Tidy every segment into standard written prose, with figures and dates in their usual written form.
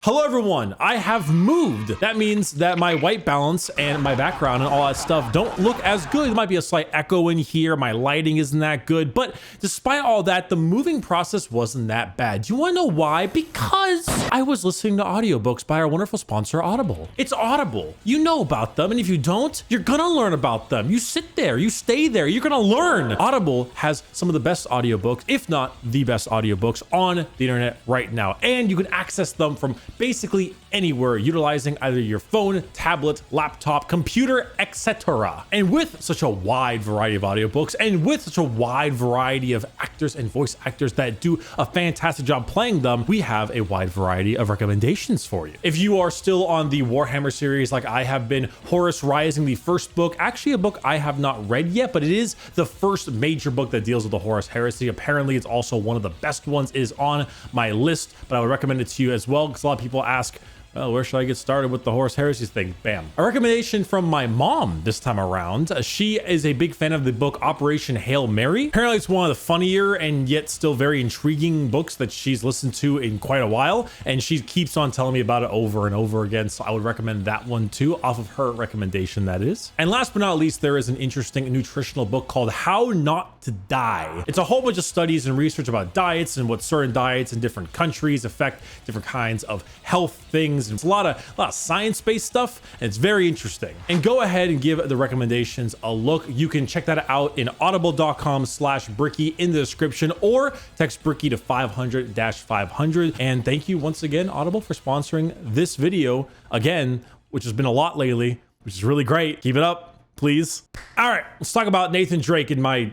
Hello everyone, I have moved. That means that my white balance and my background and all that stuff don't look as good. There might be a slight echo in here. My lighting isn't that good, but despite all that, the moving process wasn't that bad. Do you want to know why? Because I was listening to audiobooks by our wonderful sponsor, Audible. It's Audible. You know about them, and if you don't, you're gonna learn about them. You sit there, you stay there, you're gonna learn. Audible has some of the best audiobooks, if not the best audiobooks on the internet right now, and you can access them from basically anywhere utilizing either your phone, tablet, laptop, computer, etc. And with such a wide variety of audiobooks and with such a wide variety of actors and voice actors that do a fantastic job playing them, we have a wide variety of recommendations for you. If you are still on the Warhammer series like I have been, Horus Rising, the first book, actually a book I have not read yet, but it is the first major book that deals with the Horus heresy. Apparently it's also one of the best ones. It is on my list, but I would recommend it to you as well because a lot of people ask, well, where should I get started with the Horus Heresy thing? Bam. A recommendation from my mom this time around. She is a big fan of the book Operation Hail Mary. Apparently it's one of the funnier and yet still very intriguing books that she's listened to in quite a while. And she keeps on telling me about it over and over again. So I would recommend that one too, off of her recommendation, that is. And last but not least, there is an interesting nutritional book called How Not to Die. It's a whole bunch of studies and research about diets and what certain diets in different countries affect different kinds of health things. It's a lot of science-based stuff, and it's very interesting. And go ahead and give the recommendations a look. You can check that out in audible.com/Bricky in the description, or text Bricky to 500-500. And thank you once again, Audible, for sponsoring this video again, which has been a lot lately, which is really great. Keep it up, please. All right, let's talk about Nathan Drake and my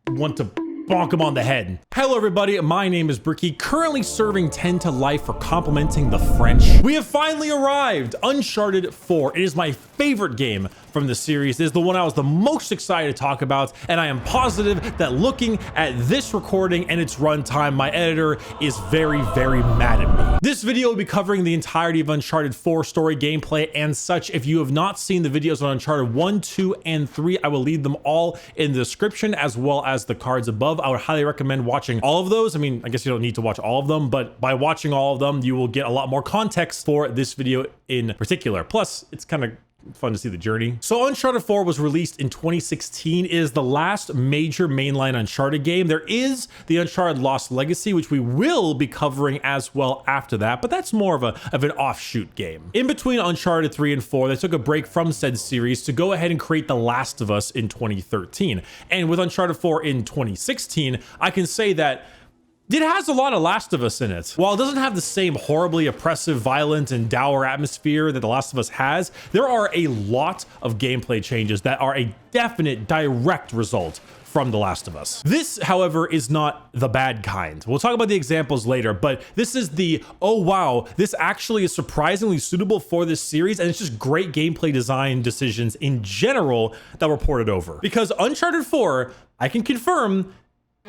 want to bonk him on the head. Hello everybody, my name is Bricky, currently serving 10 to life for complimenting the French. We have finally arrived, Uncharted 4. It is my favorite game from the series. It is the one I was the most excited to talk about, and I am positive that looking at this recording and its runtime, my editor is very, very mad at me. This video will be covering the entirety of Uncharted 4 story, gameplay, and such. If you have not seen the videos on Uncharted 1, 2, and 3, I will leave them all in the description as well as the cards above. I would highly recommend watching all of those. I mean, I guess you don't need to watch all of them, but by watching all of them, you will get a lot more context for this video in particular. Plus, it's kind of fun to see the journey. So Uncharted 4 was released in 2016. It is the last major mainline Uncharted game. There is the Uncharted Lost Legacy, which we will be covering as well after that, but that's more of an offshoot game. In between Uncharted 3 and 4, they took a break from said series to go ahead and create The Last of Us in 2013. And with Uncharted 4 in 2016, I can say that it has a lot of Last of Us in it. While it doesn't have the same horribly oppressive, violent, and dour atmosphere that The Last of Us has, there are a lot of gameplay changes that are a definite direct result from The Last of Us. This, however, is not the bad kind. We'll talk about the examples later, but this is the, oh wow, this actually is surprisingly suitable for this series, and it's just great gameplay design decisions in general that were ported over. Because Uncharted 4, I can confirm,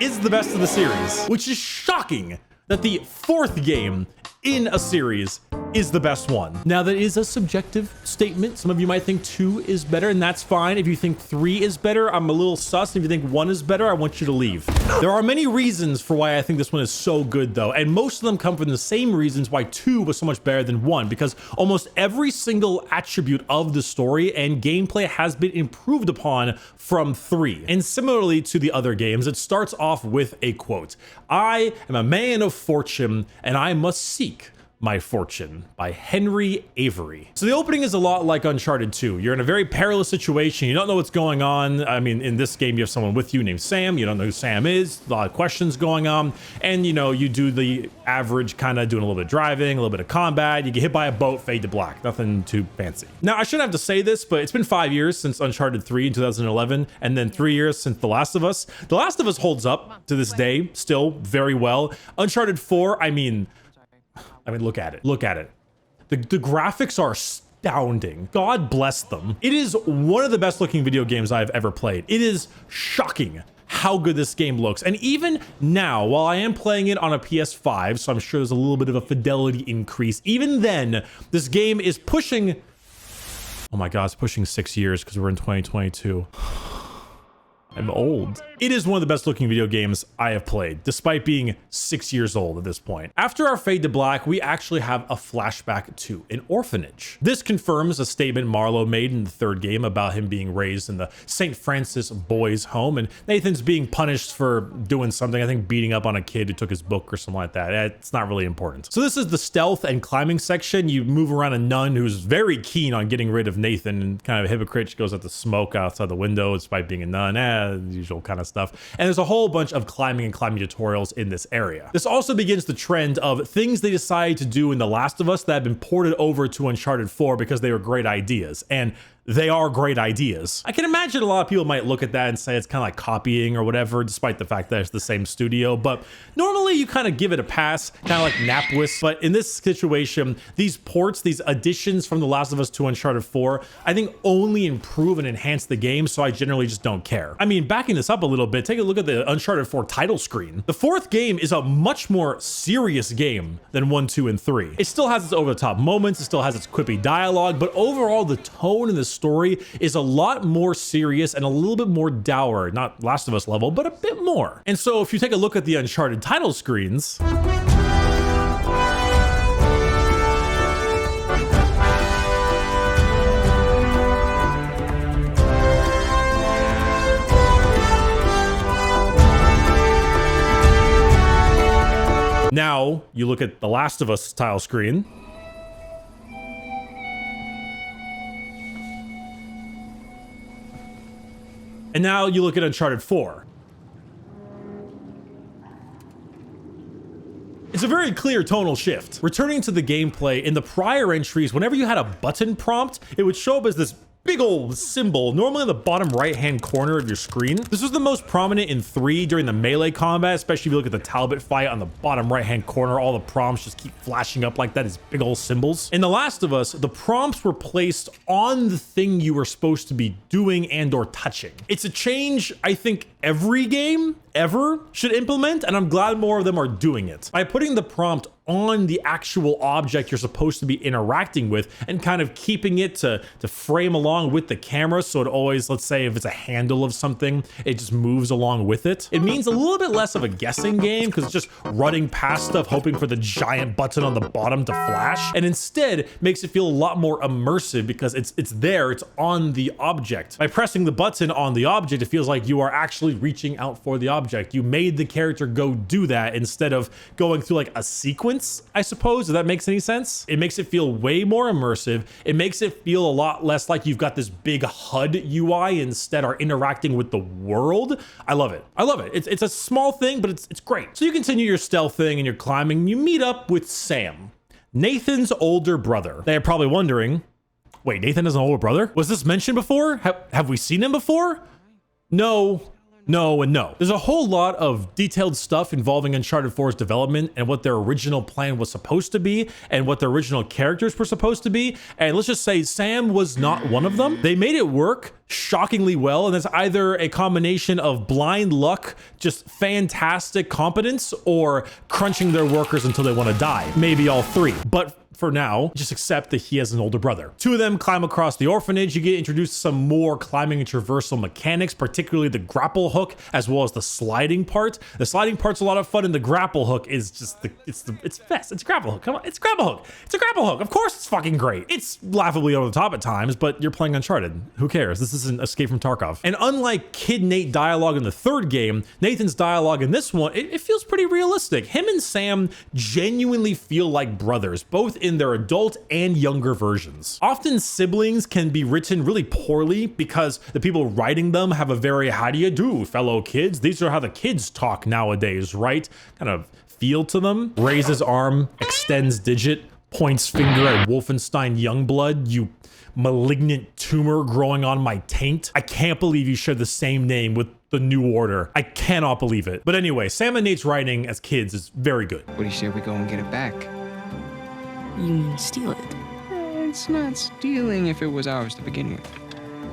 is the best of the series, which is shocking that the fourth game in a series is the best one. Now, that is a subjective statement. Some of you might think 2 is better, and that's fine. If you think 3 is better, I'm a little sus. If you think 1 is better, I want you to leave. There are many reasons for why I think this one is so good, though, and most of them come from the same reasons why 2 was so much better than 1, because almost every single attribute of the story and gameplay has been improved upon from 3. And similarly to the other games, it starts off with a quote. "I am a man of fortune, and I must seek My Fortune," by Henry Avery. So the opening is a lot like Uncharted 2. You're in a very perilous situation. You don't know what's going on. I mean, in this game, you have someone with you named Sam. You don't know who Sam is. A lot of questions going on. And, you know, you do the average kind of doing a little bit of driving, a little bit of combat. You get hit by a boat, fade to black. Nothing too fancy. Now, I shouldn't have to say this, but it's been 5 years since Uncharted 3 in 2011, and then 3 years since The Last of Us. The Last of Us holds up to this day still very well. Uncharted 4, I mean, look at it. Look at it. The graphics are astounding. God bless them. It is one of the best looking video games I've ever played. It is shocking how good this game looks. And even now, while I am playing it on a PS5, so I'm sure there's a little bit of a fidelity increase, even then, this game is pushing, oh my God, it's pushing 6 years because we're in 2022. I'm old. It is one of the best looking video games I have played, despite being 6 years old at this point. After our fade to black, we actually have a flashback to an orphanage. This confirms a statement Marlowe made in the third game about him being raised in the St. Francis boys' home, and Nathan's being punished for doing something, I think beating up on a kid who took his book or something like that. It's not really important. So this is the stealth and climbing section. You move around a nun who's very keen on getting rid of Nathan, and kind of a hypocrite. She goes out to smoke outside the window despite being a nun, the usual kind of stuff. And there's a whole bunch of climbing and climbing tutorials in this area. This also begins the trend of things they decided to do in The Last of Us that have been ported over to Uncharted 4 because they were great ideas. And they are great ideas. I can imagine a lot of people might look at that and say it's kind of like copying or whatever, despite the fact that it's the same studio. But normally you kind of give it a pass, kind of like Napwis. But in this situation, these ports, these additions from The Last of Us to Uncharted 4, I think only improve and enhance the game. So I generally just don't care. I mean, backing this up a little bit, take a look at the Uncharted 4 title screen. The fourth game is a much more serious game than 1, 2, and 3. It still has its over-the-top moments. It still has its quippy dialogue, but overall the tone and the story is a lot more serious and a little bit more dour, not Last of Us level, but a bit more. And so if you take a look at the Uncharted title screens, now you look at the Last of Us title screen, and now you look at Uncharted 4. It's a very clear tonal shift. Returning to the gameplay, in the prior entries, whenever you had a button prompt, it would show up as this big old symbol, normally in the bottom right-hand corner of your screen. This was the most prominent in 3 during the melee combat, especially if you look at the Talbot fight on the bottom right-hand corner. All the prompts just keep flashing up like that as big old symbols. In The Last of Us, the prompts were placed on the thing you were supposed to be doing and or touching. It's a change I think every game ever should implement, and I'm glad more of them are doing it. By putting the prompt on the actual object you're supposed to be interacting with and kind of keeping it to frame along with the camera, so it always, let's say if it's a handle of something, it just moves along with it. It means a little bit less of a guessing game because it's just running past stuff hoping for the giant button on the bottom to flash, and instead makes it feel a lot more immersive because it's there, it's on the object. By pressing the button on the object, it feels like you are actually reaching out for the object. You made the character go do that instead of going through like a sequence, I suppose, if that makes any sense. It makes it feel way more immersive. It makes it feel a lot less like you've got this big HUD UI, instead are interacting with the world. I love it. I love it. It's a small thing, but it's great. So you continue your stealth thing and you're climbing. You meet up with Sam, Nathan's older brother. They're probably wondering, wait, Nathan has an older brother? Was this mentioned before? Have we seen him before? No. No and no. There's a whole lot of detailed stuff involving Uncharted 4's development and what their original plan was supposed to be and what their original characters were supposed to be. And let's just say Sam was not one of them. They made it work shockingly well, and it's either a combination of blind luck, just fantastic competence, or crunching their workers until they want to die. Maybe all three. But for now, just accept that he has an older brother. Two of them climb across the orphanage. You get introduced to some more climbing and traversal mechanics, particularly the grapple hook, as well as the sliding part. The sliding part's a lot of fun, and the grapple hook is just it's best. It's a grapple hook. Come on, it's a grapple hook. It's a grapple hook. Of course it's fucking great. It's laughably over the top at times, but you're playing Uncharted. Who cares? This isn't Escape from Tarkov. And unlike Kid Nate dialogue in the third game, Nathan's dialogue in this one, it feels pretty realistic. Him and Sam genuinely feel like brothers, both in their adult and younger versions. Often siblings can be written really poorly because the people writing them have a very "how do you do, fellow kids? These are how the kids talk nowadays, right?" kind of feel to them. Raises arm, extends digit, points finger at Wolfenstein Youngblood. You malignant tumor growing on my taint. I can't believe you share the same name with the New Order. I cannot believe it. But anyway, Sam and Nate's writing as kids is very good. What do you say we go and get it back? You mean steal it? It's not stealing if it was ours to begin with.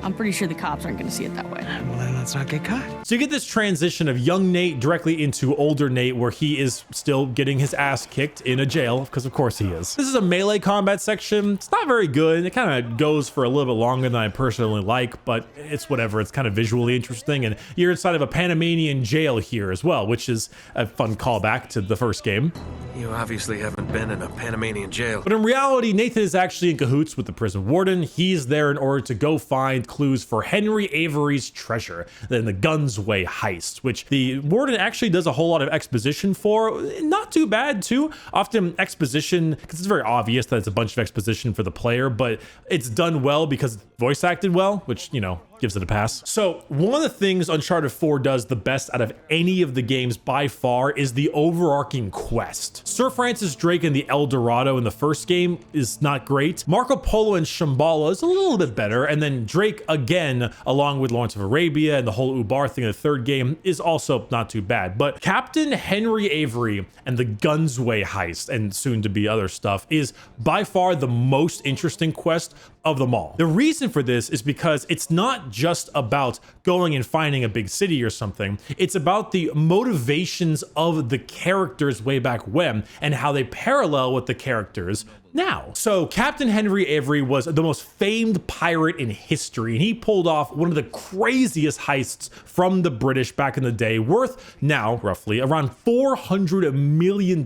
I'm pretty sure the cops aren't gonna see it that way. Well, then let's not get caught. So you get this transition of young Nate directly into older Nate, where he is still getting his ass kicked in a jail, because of course he is. This is a melee combat section. It's not very good. It kind of goes for a little bit longer than I personally like, but it's whatever. It's kind of visually interesting, and you're inside of a Panamanian jail here as well, which is a fun callback to the first game. You obviously haven't been in a Panamanian jail. But in reality, Nathan is actually in cahoots with the prison warden. He's there in order to go find clues for Henry Avery's treasure, then the Gunsway heist, which the warden actually does a whole lot of exposition for. Not too bad too. Often exposition, because it's very obvious that it's a bunch of exposition for the player, but it's done well because it's voice acted well, which, you know, gives it a pass. So one of the things Uncharted 4 does the best out of any of the games by far is the overarching quest. Sir Francis Drake and the El Dorado in the first game is not great. Marco Polo and Shambhala is a little bit better. And then Drake again, along with Lawrence of Arabia and the whole Ubar thing in the third game is also not too bad. But Captain Henry Avery and the Gunsway heist and soon to be other stuff is by far the most interesting quest of them all. The reason for this is because it's not just about going and finding a big city or something. It's about the motivations of the characters way back when and how they parallel with the characters now. So Captain Henry Avery was the most famed pirate in history, and he pulled off one of the craziest heists from the British back in the day, worth now roughly around $400 million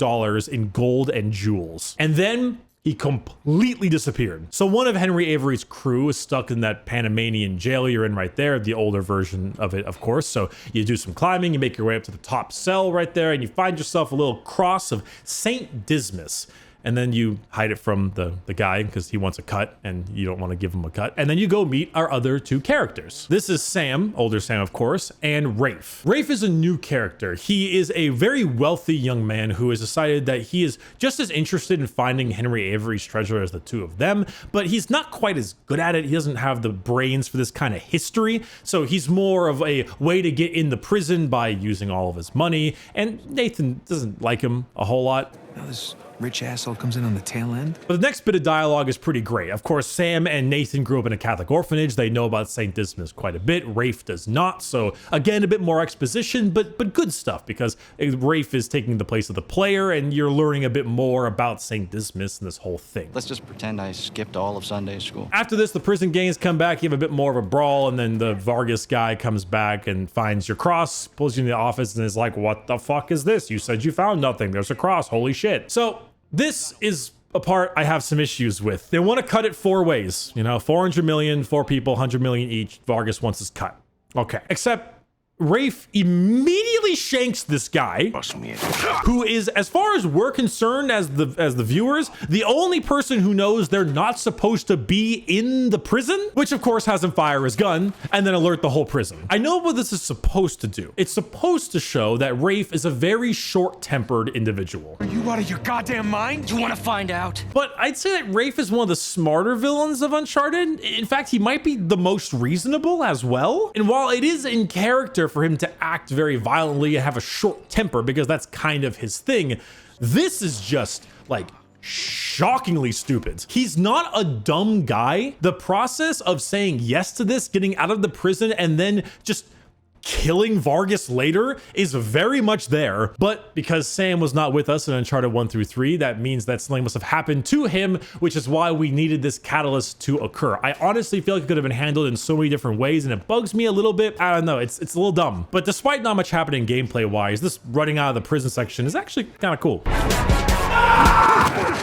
in gold and jewels. And then he completely disappeared. So one of Henry Avery's crew is stuck in that Panamanian jail you're in right there, the older version of it, of course. So you do some climbing, you make your way up to the top cell right there, and you find yourself a little cross of Saint Dismas. And then you hide it from the guy because he wants a cut and you don't want to give him a cut. And then you go meet our other two characters. This is Sam, older Sam, of course, and Rafe. Rafe is a new character. He is a very wealthy young man who has decided that he is just as interested in finding Henry Avery's treasure as the two of them, but he's not quite as good at it. He doesn't have the brains for this kind of history. So he's more of a way to get in the prison by using all of his money. And Nathan doesn't like him a whole lot. Now this rich asshole comes in on the tail end. But the next bit of dialogue is pretty great. Of course, Sam and Nathan grew up in a Catholic orphanage. They know about St. Dismas quite a bit. Rafe does not. So again, a bit more exposition, but good stuff because Rafe is taking the place of the player and you're learning a bit more about St. Dismas and this whole thing. Let's just pretend I skipped all of Sunday school. After this, the prison gangs come back. You have a bit more of a brawl, and then the Vargas guy comes back and finds your cross, pulls you in the office, and is like, what the fuck is this? You said you found nothing. There's a cross. Holy shit. So this is a part I have some issues with. They want to cut it four ways. You know, 400 million, four people, 100 million each. Vargas wants his cut. Okay. Except Rafe immediately shanks this guy, who is, as far as we're concerned as the viewers, the only person who knows they're not supposed to be in the prison, which of course has him fire his gun and then alert the whole prison. I know what this is supposed to do. It's supposed to show that Rafe is a very short-tempered individual. Are you out of your goddamn mind? You want to find out? But I'd say that Rafe is one of the smarter villains of Uncharted. In fact, he might be the most reasonable as well. And while it is in character for him to act very violently and have a short temper because that's kind of his thing, this is just like shockingly stupid. He's not a dumb guy. The process of saying yes to this, getting out of the prison, and then just killing Vargas later is very much there, but because Sam was not with us in Uncharted 1 through 3, that means that something must have happened to him, which is why we needed this catalyst to occur. I honestly feel like it could have been handled in so many different ways, and it bugs me a little bit. I don't know, it's a little dumb. But despite not much happening gameplay wise, this running out of the prison section is actually kind of cool.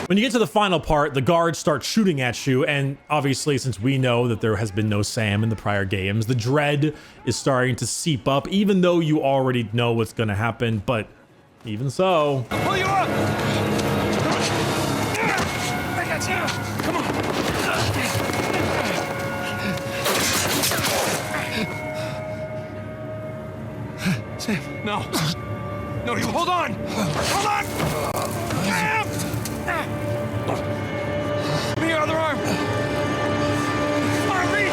When you get to the final part, the guards start shooting at you, and obviously, since we know that there has been no Sam in the prior games, the dread is starting to seep up, even though you already know what's going to happen, but even so. Pull you up! I got you! Come on! Sam, no. No, you hold on! Hold on! Sam! Give me your other arm! Arm me!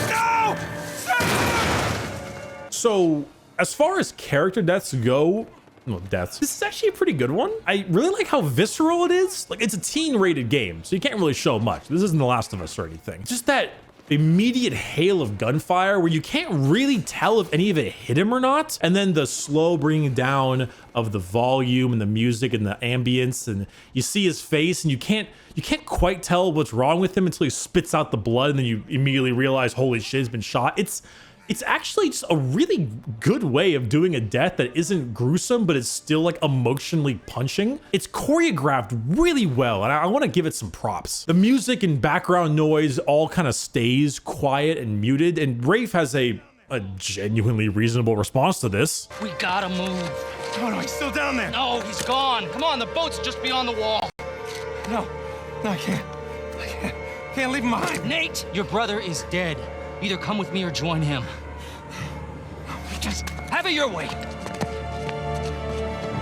No! Sam! So, as far as character deaths go, this is actually a pretty good one. I really like how visceral it is. Like, it's a teen-rated game, so you can't really show much. This isn't The Last of Us or anything. Just that immediate hail of gunfire where you can't really tell if any of it hit him or not. And then the slow bringing down of the volume and the music and the ambience, and you see his face and you can't quite tell what's wrong with him until he spits out the blood, and then you immediately realize, holy shit, he's been shot. It's actually just a really good way of doing a death that isn't gruesome, but is still like emotionally punching. It's choreographed really well, and I want to give it some props. The music and background noise all kind of stays quiet and muted, and Rafe has a genuinely reasonable response to this. We gotta move. Oh, no, he's still down there. No, he's gone. Come on, the boat's just beyond the wall. No, I can't. Can't leave him behind. Nate, your brother is dead. Either come with me or join him. Just have it your way.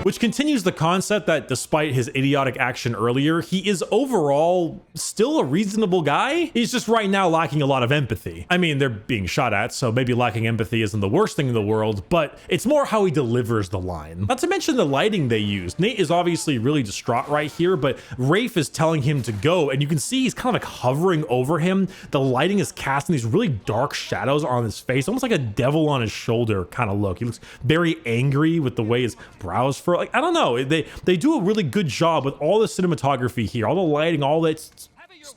Which continues the concept that despite his idiotic action earlier, he is overall still a reasonable guy. He's just right now lacking a lot of empathy. I mean, they're being shot at, so maybe lacking empathy isn't the worst thing in the world, but it's more how he delivers the line. Not to mention the lighting they used. Nate is obviously really distraught right here, but Rafe is telling him to go, and you can see he's kind of like hovering over him. The lighting is casting these really dark shadows on his face, almost like a devil on his shoulder kind of look. He looks very angry with the way his brows furrow. Like, I don't know, they do a really good job with all the cinematography here, all the lighting, all that.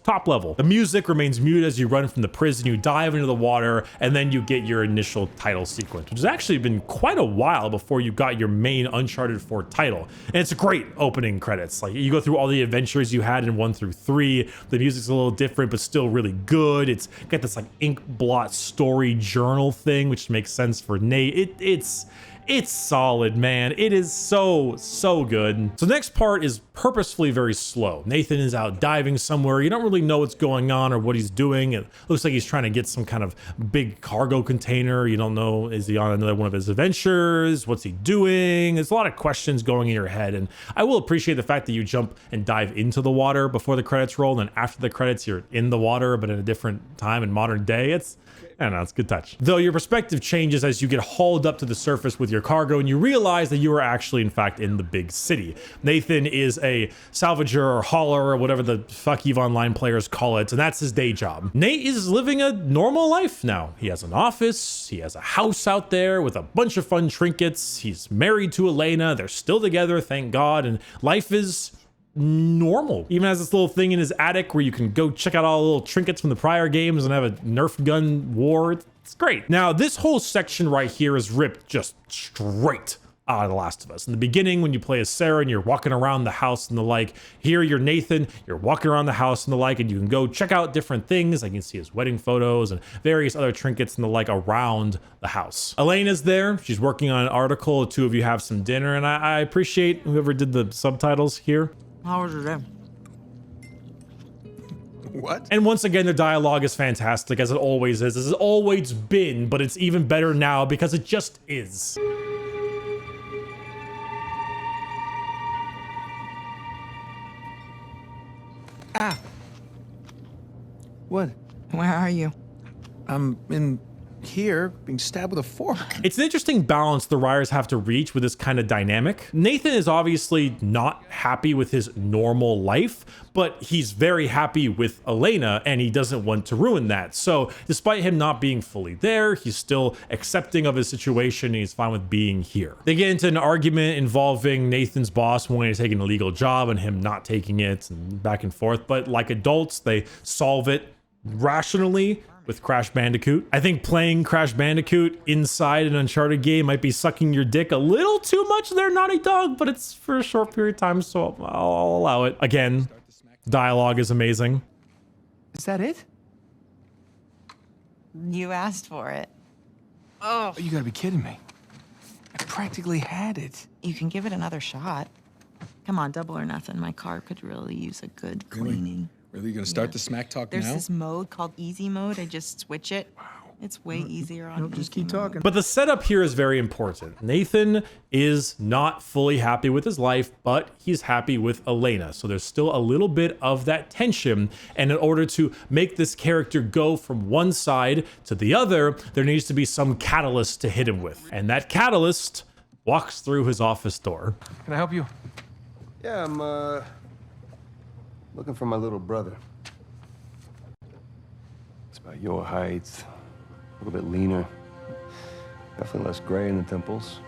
Top level. The music remains muted as you run from the prison, you dive into the water, and then you get your initial title sequence, which has actually been quite a while before you got your main Uncharted 4 title. And it's a great opening credits. Like, you go through all the adventures you had in 1 through 3. The music's a little different, but still really good. It's got this like ink blot story journal thing, which makes sense for Nate. It's solid, man. It is so good. So the next part is purposefully very slow. Nathan is out diving somewhere. You don't really know what's going on or what he's doing. It looks like he's trying to get some kind of big cargo container. You don't know, is he on another one of his adventures? What's he doing? There's a lot of questions going in your head, and I will appreciate the fact that you jump and dive into the water before the credits roll, and then after the credits you're in the water, but in a different time in modern day. I don't know, it's a good touch. Though your perspective changes as you get hauled up to the surface with your cargo and you realize that you are actually, in fact, in the big city. Nathan is a salvager or hauler or whatever the fuck EVE Online players call it, and that's his day job. Nate is living a normal life now. He has an office, he has a house out there with a bunch of fun trinkets, he's married to Elena, they're still together, thank God, and life is normal. Even has this little thing in his attic where you can go check out all the little trinkets from the prior games and have a Nerf gun war. It's great. Now, this whole section right here is ripped just straight out of The Last of Us. In the beginning, when you play as Sarah and you're walking around the house and the like, here you're Nathan, you're walking around the house and the like, and you can go check out different things. I can see his wedding photos and various other trinkets and the like around the house. Elena's there. She's working on an article. The two of you have some dinner, and I appreciate whoever did the subtitles here. How was it? What? And once again, the dialogue is fantastic, as it always is. As it's always been, but it's even better now because it just is. Ah. What? Where are you? I'm in here being stabbed with a fork. It's an interesting balance the writers have to reach with this kind of dynamic. Nathan is obviously not happy with his normal life, but he's very happy with Elena and he doesn't want to ruin that. So despite him not being fully there, he's still accepting of his situation and he's fine with being here. They get into an argument involving Nathan's boss wanting to take an illegal job and him not taking it, and back and forth. But like adults, they solve it rationally with Crash Bandicoot. I think playing Crash Bandicoot inside an Uncharted game might be sucking your dick a little too much there, Naughty Dog, but it's for a short period of time, so I'll allow it. Again, dialogue is amazing. Is that it? You asked for it. Oh, you gotta be kidding me. I practically had it. You can give it another shot. Come on, double or nothing. My car could really use a good cleaning. Really? You gonna start the smack talk There's now? this mode called easy mode. I just switch it. Wow. It's way easier on Just easy keep talking. But the setup here is very important. Nathan is not fully happy with his life, but he's happy with Elena. So there's still a little bit of that tension. And in order to make this character go from one side to the other, there needs to be some catalyst to hit him with. And that catalyst walks through his office door. Can I help you? Yeah, I'm looking for my little brother. About your height, a little bit leaner. Definitely less gray in the temples.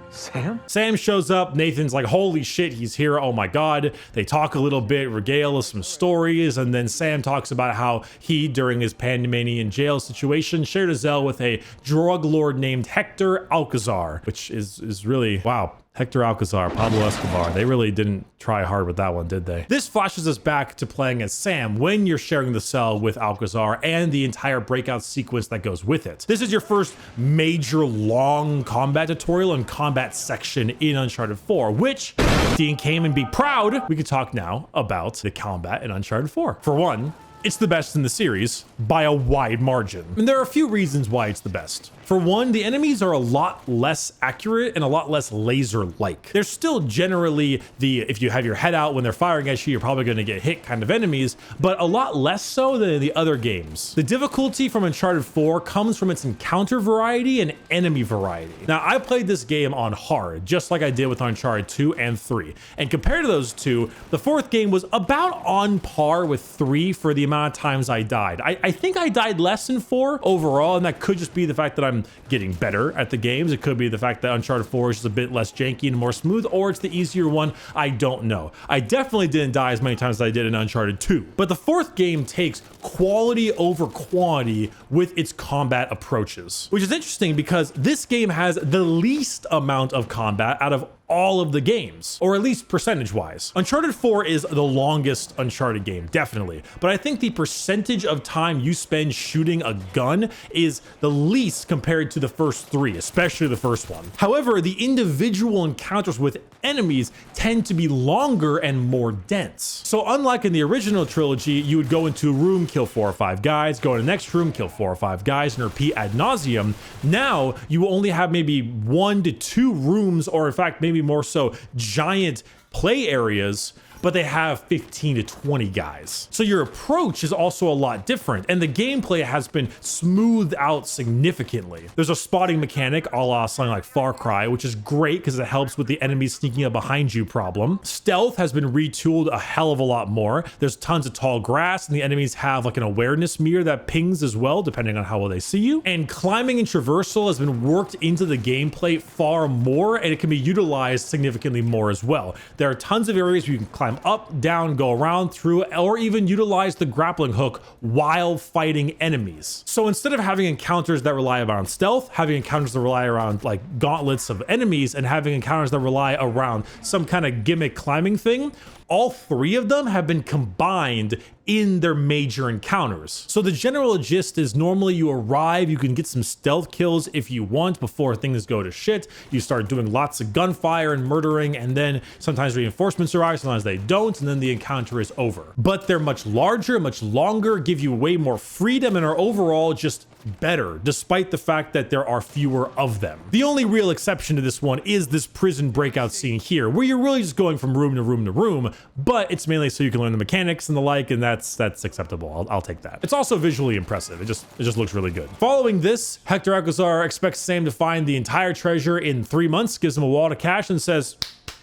Sam? Sam shows up. Nathan's like, holy shit, he's here. Oh my God. They talk a little bit, regale us some stories. And then Sam talks about how he, during his Panamanian jail situation, shared a cell with a drug lord named Hector Alcazar, which is really, wow. Hector Alcazar, Pablo Escobar. They really didn't try hard with that one, did they? This flashes us back to playing as Sam when you're sharing the cell with Alcazar and the entire breakout sequence that goes with it. This is your first major long combat tutorial and combat section in Uncharted 4, which, Dean came and be proud, we could talk now about the combat in Uncharted 4. For one, it's the best in the series by a wide margin. And there are a few reasons why it's the best. For one, the enemies are a lot less accurate and a lot less laser-like. They're still generally if you have your head out when they're firing at you, you're probably gonna get hit kind of enemies, but a lot less so than in the other games. The difficulty from Uncharted 4 comes from its encounter variety and enemy variety. Now, I played this game on hard, just like I did with Uncharted 2 and 3. And compared to those two, the fourth game was about on par with 3 for the amount of times I died. I think I died less in 4 overall, and that could just be the fact that I'm getting better at the games. It could be the fact that Uncharted 4 is just a bit less janky and more smooth, or it's the easier one. I don't know. I definitely didn't die as many times as I did in Uncharted 2. But the fourth game takes quality over quantity with its combat approaches, which is interesting because this game has the least amount of combat out of all of the games, or at least percentage-wise. Uncharted 4 is the longest Uncharted game, definitely, but I think the percentage of time you spend shooting a gun is the least compared to the first 3, especially the first one. However, the individual encounters with enemies tend to be longer and more dense. So unlike in the original trilogy, you would go into a room, kill 4 or 5 guys, go in the next room, kill 4 or 5 guys, and repeat ad nauseum. Now, you only have maybe 1 to 2 rooms, or in fact, maybe more so, giant play areas, but they have 15 to 20 guys. So your approach is also a lot different, and the gameplay has been smoothed out significantly. There's a spotting mechanic a la something like Far Cry, which is great because it helps with the enemies sneaking up behind you problem. Stealth has been retooled a hell of a lot more. There's tons of tall grass, and the enemies have like an awareness mirror that pings as well, depending on how well they see you. And climbing and traversal has been worked into the gameplay far more, and it can be utilized significantly more as well. There are tons of areas where you can climb up, down, go around, through, or even utilize the grappling hook while fighting enemies. So instead of having encounters that rely around stealth, having encounters that rely around like gauntlets of enemies, and having encounters that rely around some kind of gimmick climbing thing, all 3 of them have been combined in their major encounters. So the general gist is normally you arrive, you can get some stealth kills if you want before things go to shit. You start doing lots of gunfire and murdering, and then sometimes reinforcements arrive, sometimes they don't, and then the encounter is over. But they're much larger, much longer, give you way more freedom, and are overall just better, despite the fact that there are fewer of them. The only real exception to this one is this prison breakout scene here, where you're really just going from room to room to room, but it's mainly so you can learn the mechanics and the like, and that's acceptable. I'll take that. It's also visually impressive. It just looks really good. Following this, Hector Alcazar expects Sam to find the entire treasure in 3 months, gives him a wad of cash, and says,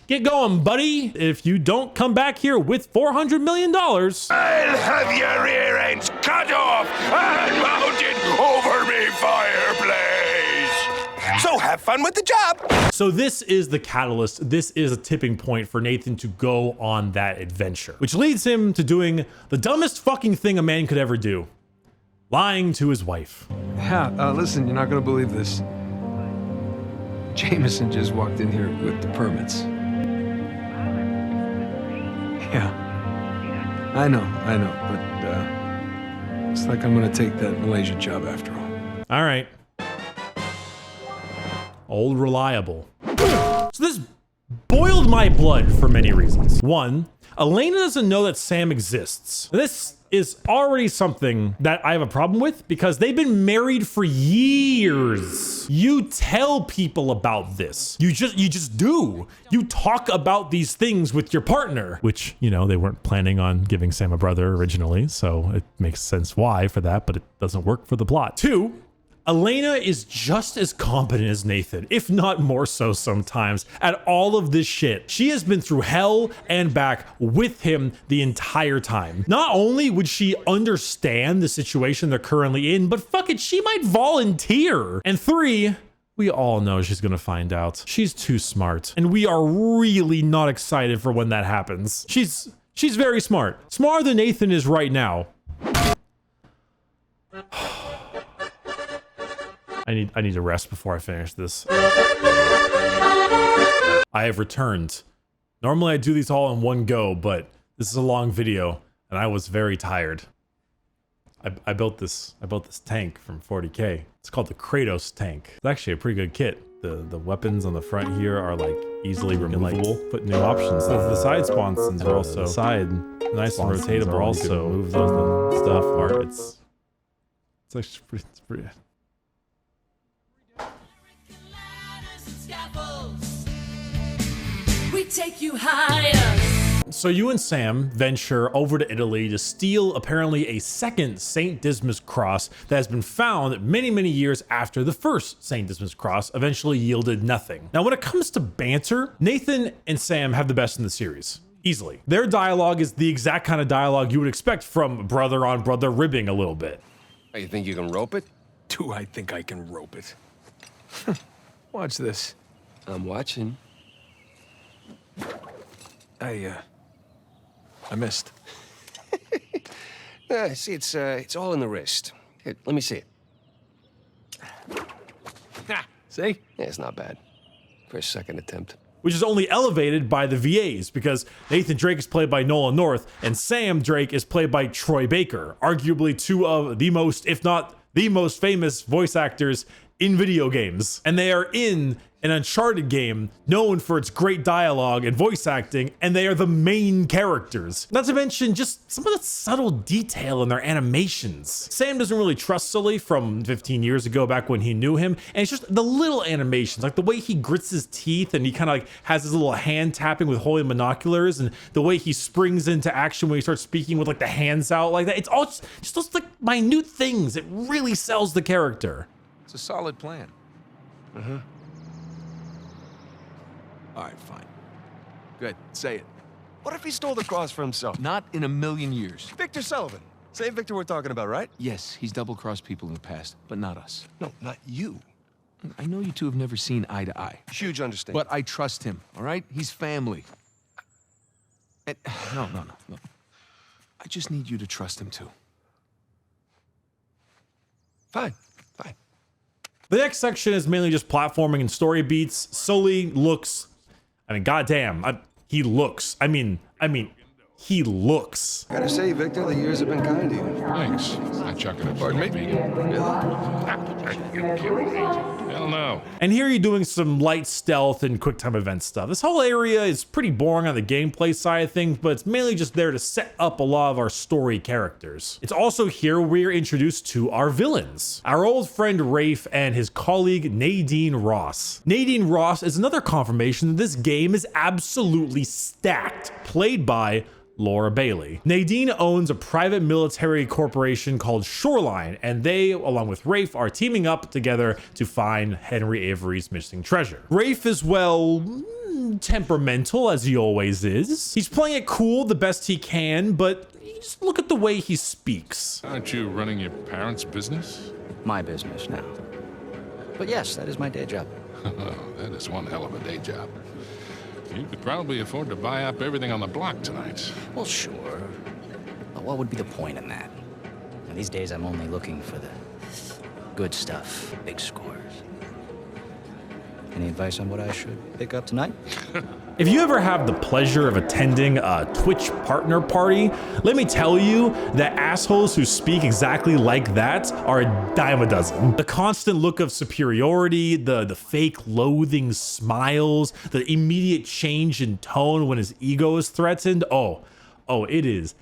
"Get going, buddy. If you don't come back here with $400 million, I'll have your rear ends cut off and mounted over me fireplace. So have fun with the job." So this is the catalyst. This is a tipping point for Nathan to go on that adventure, which leads him to doing the dumbest fucking thing a man could ever do: lying to his wife. Yeah, listen, you're not gonna believe this. Jameson just walked in here with the permits. Yeah. I know, but it's like I'm gonna take that Malaysia job after all. All right. Old reliable. So this boiled my blood for many reasons. One, Elena doesn't know that Sam exists. This is already something that I have a problem with because they've been married for years. You tell people about this. You just do. You talk about these things with your partner, which, you know, they weren't planning on giving Sam a brother originally, so it makes sense why for that, but it doesn't work for the plot. Two, Elena is just as competent as Nathan, if not more so sometimes, at all of this shit. She has been through hell and back with him the entire time. Not only would she understand the situation they're currently in, but fuck it, she might volunteer. And 3, we all know she's gonna find out. She's too smart, and we are really not excited for when that happens. She's very smart. Smarter than Nathan is right now. I need to rest before I finish this. I have returned. Normally I do these all in one go, but this is a long video and I was very tired. I built this tank from 40K. It's called the Kratos tank. It's actually a pretty good kit. The weapons on the front here are like easily removable. Put new options. The side spawns are also nice and rotatable. Also move those stuff. It's actually pretty. We take you higher. So you and Sam venture over to Italy to steal apparently a second St. Dismas cross that has been found many, many years after the first St. Dismas cross eventually yielded nothing. Now, when it comes to banter, Nathan and Sam have the best in the series. Easily. Their dialogue is the exact kind of dialogue you would expect from brother on brother ribbing a little bit. Oh, you think you can rope it? Do I think I can rope it? Watch this. I'm watching. I missed. See, it's all in the wrist. Here, let me see it. See? Yeah, it's not bad. For a second attempt. Which is only elevated by the VAs because Nathan Drake is played by Nolan North and Sam Drake is played by Troy Baker, arguably 2 of the most, if not the most famous voice actors in video games. And they are in an Uncharted game known for its great dialogue and voice acting, and they are the main characters. Not to mention just some of the subtle detail in their animations. Sam doesn't really trust Sully from 15 years ago, back when he knew him, and it's just the little animations, like the way he grits his teeth and he kind of like has his little hand tapping with holy binoculars, and the way he springs into action when he starts speaking with like the hands out like that. It's all just those like minute things. It really sells the character. It's a solid plan. Uh-huh. All right, fine. Good, say it. What if he stole the cross for himself? Not in a million years. Victor Sullivan. Same Victor we're talking about, right? Yes, he's double-crossed people in the past, but not us. No, not you. I know you two have never seen eye to eye. Huge understanding. But I trust him, all right? He's family. And, no. I just need you to trust him, too. Fine. The next section is mainly just platforming and story beats. Sully looks, goddamn, he looks. He looks. Gotta say, Victor, the years have been kind to you. Thanks. I chuck it up. Pardon me? Hell no. And here you're doing some light stealth and quick time event stuff. This whole area is pretty boring on the gameplay side of things, but it's mainly just there to set up a lot of our story characters. It's also here we're introduced to our villains. Our old friend Rafe and his colleague Nadine Ross. Nadine Ross is another confirmation that this game is absolutely stacked, played by Laura Bailey. Nadine owns a private military corporation called Shoreline, and they, along with Rafe, are teaming up together to find Henry Avery's missing treasure. Rafe is, well, temperamental, as he always is. He's playing it cool the best he can, but just look at the way he speaks. Aren't you running your parents' business? My business now. But yes, that is my day job. Oh, that is one hell of a day job. You could probably afford to buy up everything on the block tonight. Well, sure. But what would be the point in that? And these days, I'm only looking for the good stuff, big scores. Any advice on what I should pick up tonight? If you ever have the pleasure of attending a Twitch partner party, let me tell you that assholes who speak exactly like that are a dime a dozen. The constant look of superiority, the fake loathing smiles, the immediate change in tone when his ego is threatened. Oh, it is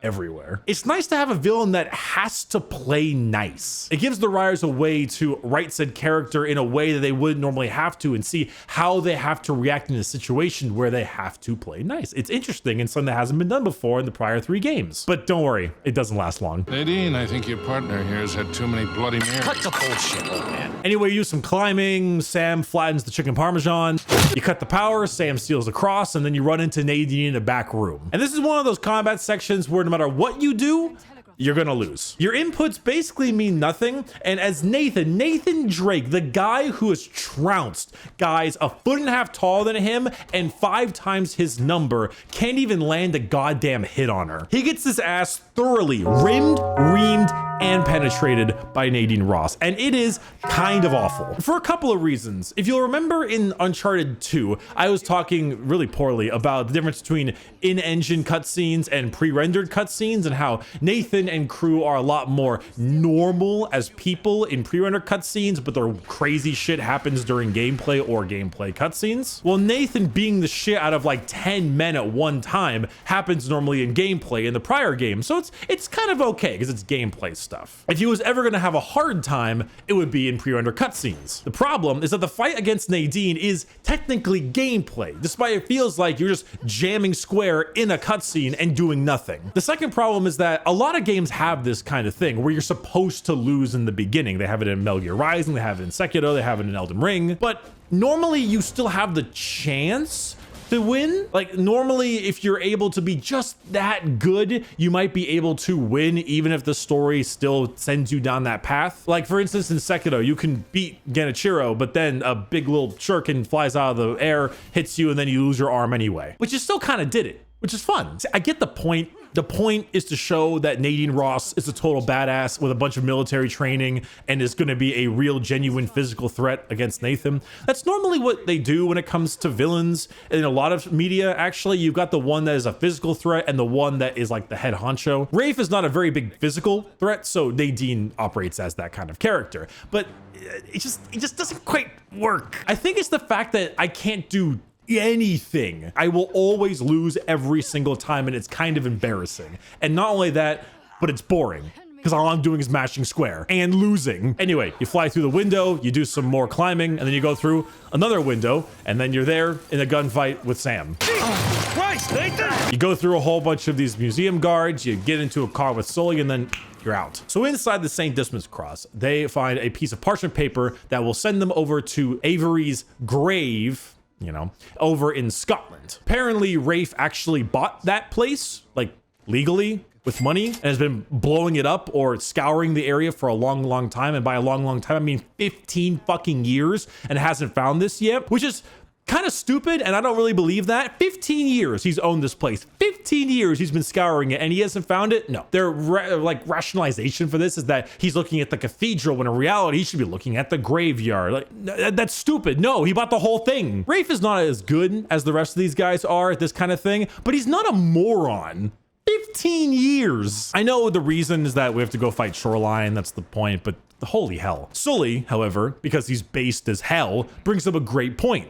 everywhere. It's nice to have a villain that has to play nice. It gives the writers a way to write said character in a way that they wouldn't normally have to and see how they have to react in a situation where they have to play nice. It's interesting and something that hasn't been done before in the prior 3 games. But don't worry, it doesn't last long. Nadine, I think your partner here has had too many Bloody Marys. Cut the bullshit, old man. Anyway, you use some climbing, Sam flattens the chicken parmesan, you cut the power, Sam steals the cross, and then you run into Nadine in a back room. And this is one of those combat sections where no matter what you do, you're gonna lose. Your inputs basically mean nothing, and as Nathan Drake, the guy who has trounced guys 1.5 feet taller than him and 5 times his number, can't even land a goddamn hit on her. He gets his ass thoroughly rimmed, reamed, and penetrated by Nadine Ross, and it is kind of awful for a couple of reasons. If you'll remember in Uncharted 2, I was talking really poorly about the difference between in-engine cutscenes and pre-rendered cutscenes and how Nathan and crew are a lot more normal as people in pre-rendered cutscenes, but their crazy shit happens during gameplay or gameplay cutscenes. Well, Nathan being the shit out of like 10 men at one time happens normally in gameplay in the prior game, so it's kind of okay because it's gameplay stuff. If he was ever gonna have a hard time, it would be in pre-rendered cutscenes. The problem is that the fight against Nadine is technically gameplay, despite it feels like you're just jamming square in a cutscene and doing nothing. The second problem is that a lot of games have this kind of thing where you're supposed to lose in the beginning. They have it in Metal Gear Rising, they have it in Sekiro, they have it in Elden Ring, but normally you still have the chance to win. Like normally, if you're able to be just that good, you might be able to win even if the story still sends you down that path. Like for instance, in Sekiro, you can beat Genichiro, but then a big little shuriken flies out of the air, hits you, and then you lose your arm anyway, which you still kind of did it, which is fun. I get the point. The point is to show that Nadine Ross is a total badass with a bunch of military training and is going to be a real genuine physical threat against Nathan. That's normally what they do when it comes to villains in a lot of media. Actually, you've got the one that is a physical threat and the one that is like the head honcho. Rafe is not a very big physical threat, so Nadine operates as that kind of character, but it just doesn't quite work. I think it's the fact that I can't do anything. I will always lose every single time, and it's kind of embarrassing. And not only that, but it's boring because all I'm doing is mashing square and losing. Anyway, you fly through the window, you do some more climbing, and then you go through another window, and then you're there in a gunfight with Sam. Oh, Christ, Nathan! You go through a whole bunch of these museum guards, you get into a car with Sully, and then you're out. So inside the St. Dismas Cross, they find a piece of parchment paper that will send them over to Avery's grave, you know, over in Scotland. Apparently, Rafe actually bought that place, like legally, with money, and has been blowing it up or scouring the area for a long time. And by a long time, I mean 15 fucking years, and hasn't found this yet, which is kind of stupid, and I don't really believe that. 15 years he's owned this place. 15 years he's been scouring it, and he hasn't found it? No. Their rationalization for this is that he's looking at the cathedral, when in reality he should be looking at the graveyard. Like, that's stupid. No, he bought the whole thing. Rafe is not as good as the rest of these guys are at this kind of thing, but he's not a moron. 15 years. I know the reason is that we have to go fight Shoreline, that's the point, but holy hell. Sully, however, because he's based as hell, brings up a great point.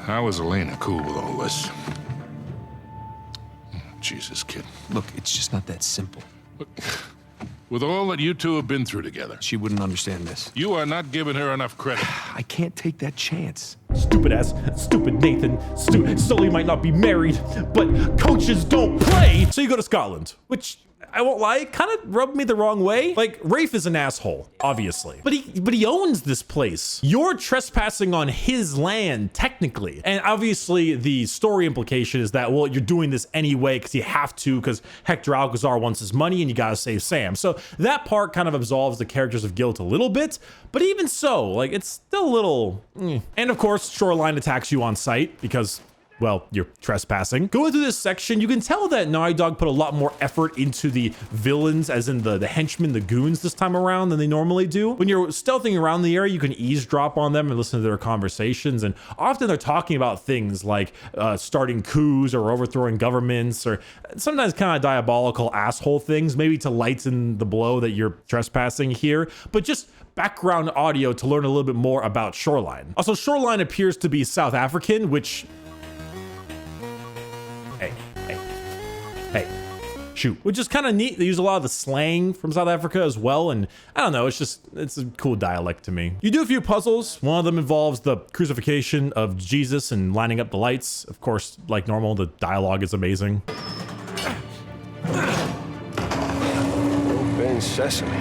How is Elena cool with all this? Jesus, kid. Look, it's just not that simple. With all that you two have been through together, She wouldn't understand this. you are not giving her enough credit. I can't take that chance. Stupid Nathan. Sully might not be married, but coaches don't play. So you go to Scotland, which I won't lie, kind of rubbed me the wrong way. Like, Rafe is an asshole, obviously, but he owns this place. You're trespassing on his land, technically. And obviously the story implication is that, well, you're doing this anyway because you have to, because Hector Alcazar wants his money and you gotta save Sam. So that part kind of absolves the characters of guilt a little bit, but even so, like, it's still a little, And of course, Shoreline attacks you on sight because, well, you're trespassing. Going through this section, you can tell that Naughty Dog put a lot more effort into the villains, as in the henchmen, the goons this time around than they normally do. When you're stealthing around the area, you can eavesdrop on them and listen to their conversations. And often they're talking about things like starting coups or overthrowing governments, or sometimes kind of diabolical asshole things, maybe to lighten the blow that you're trespassing here, but just background audio to learn a little bit more about Shoreline. Also, Shoreline appears to be South African, which... Hey. shoot, which is kind of neat. They use a lot of the slang from South Africa as well. And I don't know, it's a cool dialect to me. You do a few puzzles. One of them involves the crucifixion of Jesus and lining up the lights. Of course, like normal, the dialogue is amazing. Open sesame.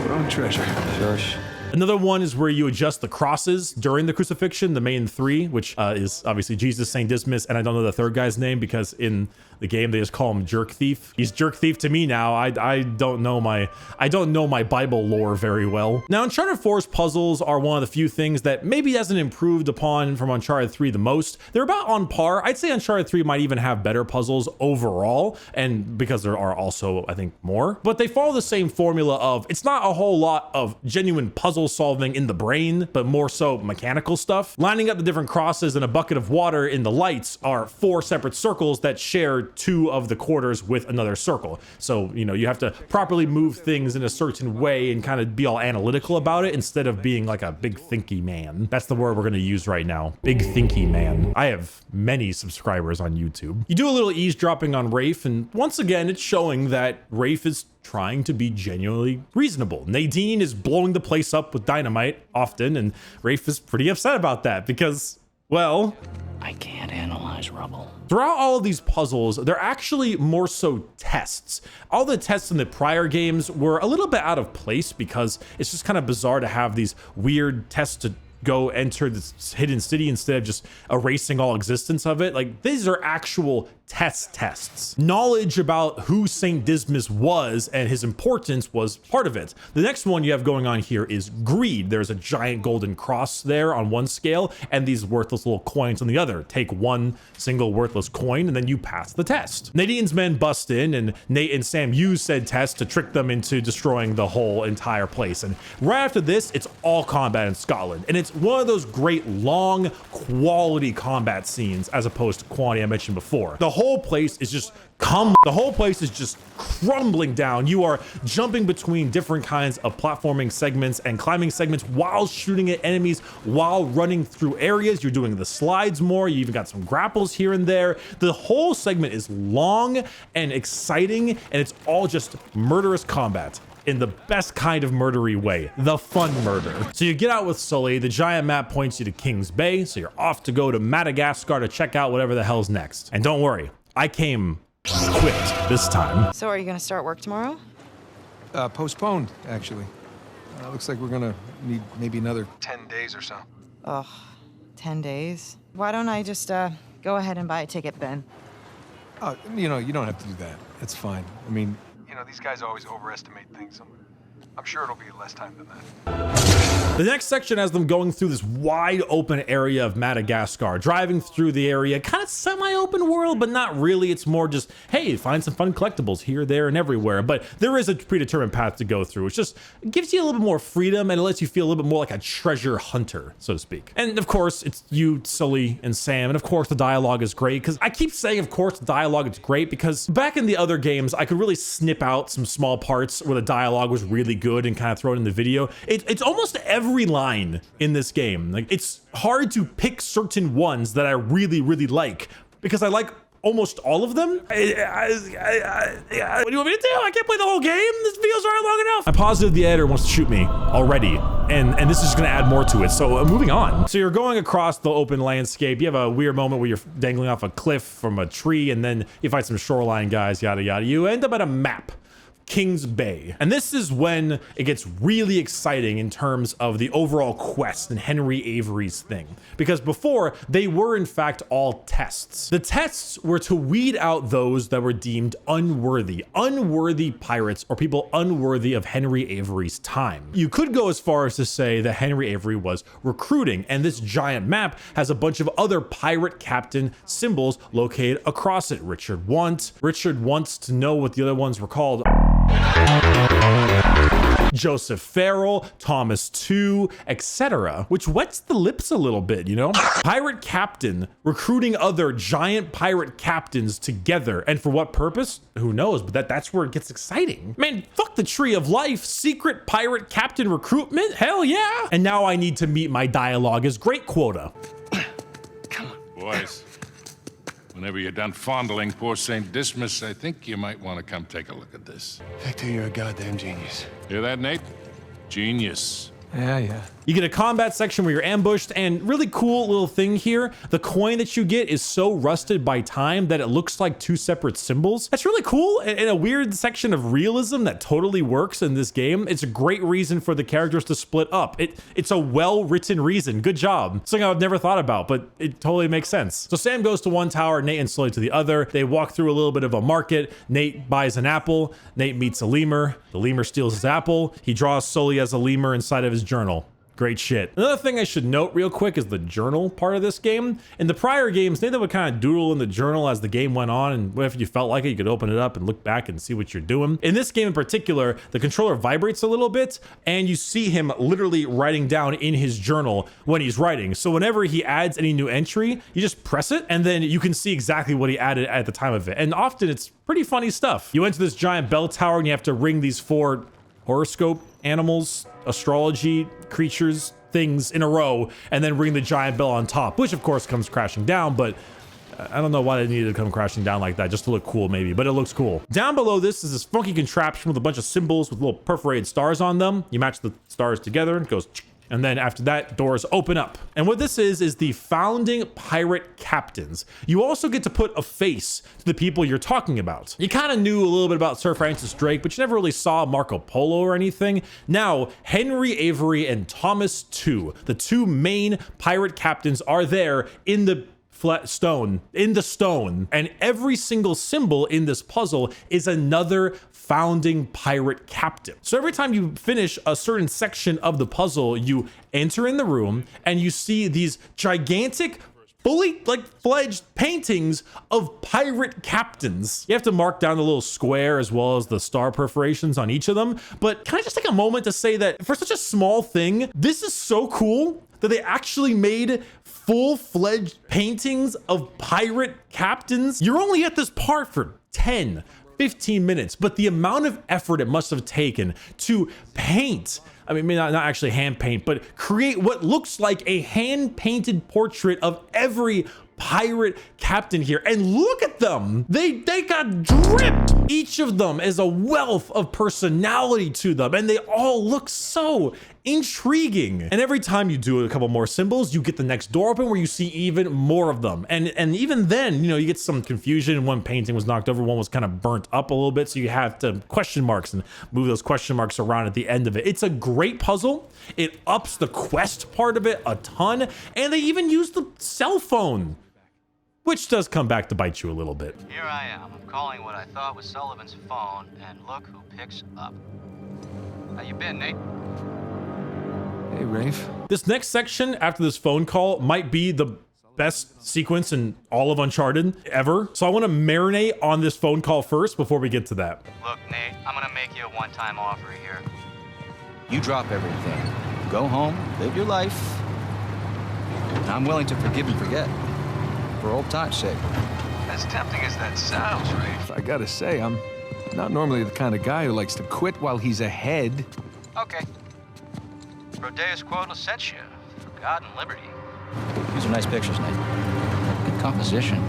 Wrong treasure. Shush. Another one is where you adjust the crosses during the crucifixion, the main three, which is obviously Jesus, Saint Dismas, and I don't know the third guy's name because in the game they just call him Jerk Thief. He's Jerk Thief to me now. I don't know my Bible lore very well. Now, Uncharted 4's puzzles are one of the few things that maybe hasn't improved upon from Uncharted 3 the most. They're about on par. I'd say Uncharted 3 might even have better puzzles overall, and because there are also, I think, more. But they follow the same formula of it's not a whole lot of genuine puzzle solving in the brain, but more so mechanical stuff. Lining up the different crosses and a bucket of water in the lights are 4 separate circles that share 2 of the quarters with another circle. So, you know, you have to properly move things in a certain way and kind of be all analytical about it instead of being like a big thinky man. That's the word we're going to use right now. Big thinky man. I have many subscribers on YouTube. You do a little eavesdropping on Rafe, and once again, it's showing that Rafe is trying to be genuinely reasonable. Nadine is blowing the place up with dynamite often, and Rafe is pretty upset about that because, well, I can't analyze rubble. Throughout all of these puzzles, they're actually more so tests. All the tests in the prior games were a little bit out of place because it's just kind of bizarre to have these weird tests to go enter this hidden city instead of just erasing all existence of it. Like, these are actual tests. Knowledge about who Saint Dismas was and his importance was part of it. The next one you have going on here is greed. There's a giant golden cross there on one scale and these worthless little coins on the other. Take one single worthless coin and then you pass the test. Nadine's men bust in and Nate and Sam use said test to trick them into destroying the whole entire place. And right after this, it's all combat in Scotland. And it's one of those great long quality combat scenes as opposed to quantity I mentioned before. The whole place is just crumbling down. You are jumping between different kinds of platforming segments and climbing segments while shooting at enemies, while running through areas. You're doing the slides more. You even got some grapples here and there. The whole segment is long and exciting, and it's all just murderous combat in the best kind of murdery way, the fun murder. So you get out with Sully, the giant map points you to Kings Bay, so you're off to go to Madagascar to check out whatever the hell's next. And don't worry, I came equipped this time. So are you gonna start work tomorrow? Postponed, actually. Looks like we're gonna need maybe another 10 days or so. Ugh, 10 days? Why don't I just go ahead and buy a ticket then? Oh, you know, you don't have to do that. It's fine. I mean, you know, these guys always overestimate things. I'm sure it'll be less time than that. The next section has them going through this wide open area of Madagascar, driving through the area, kind of semi-open world, but not really. It's more just, hey, find some fun collectibles here, there, and everywhere. But there is a predetermined path to go through. It just gives you a little bit more freedom and it lets you feel a little bit more like a treasure hunter, so to speak. And of course, it's you, Sully, and Sam. And of course, the dialogue is great because I keep saying, of course, the dialogue is great because back in the other games, I could really snip out some small parts where the dialogue was really good and kind of throw it in the video. It's almost every line in this game. Like, it's hard to pick certain ones that I really, really like because I like almost all of them. What do you want me to do? I can't play the whole game. This video's already long enough. I'm positive the editor wants to shoot me already. And this is just gonna add more to it. So moving on. So you're going across the open landscape. You have a weird moment where you're dangling off a cliff from a tree and then you fight some shoreline guys, yada, yada. You end up at a map. Kings Bay. And this is when it gets really exciting in terms of the overall quest and Henry Avery's thing. Because before, they were in fact all tests. The tests were to weed out those that were deemed unworthy pirates or people unworthy of Henry Avery's time. You could go as far as to say that Henry Avery was recruiting, and this giant map has a bunch of other pirate captain symbols located across it. Richard wants to know what the other ones were called. Joseph Farrell, Thomas II, etc., which wets the lips a little bit, you know? Pirate captain recruiting other giant pirate captains together, and for what purpose? Who knows, but that's where it gets exciting. Man, fuck the Tree of Life, secret pirate captain recruitment, hell yeah! And now I need to meet my dialogue is great quota. Boys, when Whenever you're done fondling poor St. Dismas, I think you might want to come take a look at this. Victor, you're a goddamn genius. Hear that, Nate? Genius. Yeah. You get a combat section where you're ambushed, and really cool little thing here, the coin that you get is so rusted by time that it looks like two separate symbols. That's really cool, and a weird section of realism that totally works in this game. It's a great reason for the characters to split up. It's a well-written reason. Good job. Something I've never thought about, but it totally makes sense. So Sam goes to one tower, Nate and Sully to the other. They walk through a little bit of a market. Nate buys an apple. Nate meets a lemur. The lemur steals his apple. He draws Sully as a lemur inside of his journal. Great shit. Another thing I should note real quick is the journal part of this game. In the prior games, Nathan would kind of doodle in the journal as the game went on, and if you felt like it, you could open it up and look back and see what you're doing. In this game in particular, the controller vibrates a little bit, and you see him literally writing down in his journal when he's writing. So whenever he adds any new entry, you just press it, and then you can see exactly what he added at the time of it. And often it's pretty funny stuff. You enter this giant bell tower, and you have to ring these 4 horoscope animals, astrology creatures, things in a row, and then ring the giant bell on top, which of course comes crashing down, but I don't know why they needed to come crashing down like that, just to look cool maybe, but it looks cool. Down below this is this funky contraption with a bunch of symbols with little perforated stars on them. You match the stars together, it goes, and then after that, doors open up. And what this is the founding pirate captains. You also get to put a face to the people you're talking about. You kind of knew a little bit about Sir Francis Drake, but you never really saw Marco Polo or anything. Now, Henry Avery and Thomas Tew, the 2 main pirate captains, are there in the stone, and every single symbol in this puzzle is another founding pirate captain. So every time you finish a certain section of the puzzle, you enter in the room and you see these gigantic, fully fledged paintings of pirate captains. You have to mark down the little square as well as the star perforations on each of them. But can I just take a moment to say that for such a small thing, this is so cool that they actually made full-fledged paintings of pirate captains. You're only at this part for 10-15 minutes, but the amount of effort it must have taken to paint, I mean, not actually hand paint, but create what looks like a hand-painted portrait of every pirate captain here. And look at them. They got dripped. Each of them is a wealth of personality to them, and they all look so intriguing. And every time you do a couple more symbols, you get the next door open where you see even more of them. And even then, you know, you get some confusion. One painting was knocked over, one was kind of burnt up a little bit, so you have to question marks and move those question marks around at the end of it. It's a great puzzle. It ups the quest part of it a ton, and they even use the cell phone, which does come back to bite you a little bit. Here I am. I'm calling what I thought was Sullivan's phone, and look who picks up. How you been, Nate? Hey, Rafe. This next section after this phone call might be the best sequence in all of Uncharted ever. So I want to marinate on this phone call first before we get to that. Look, Nate, I'm gonna make you a one-time offer here. You drop everything, go home, live your life. I'm willing to forgive and forget, for old time's sake. As tempting as that sounds, Rafe, I gotta say, I'm not normally the kind of guy who likes to quit while he's ahead. Okay. Prodeus Quota sent you for God and liberty. These are nice pictures, Nate. Good composition.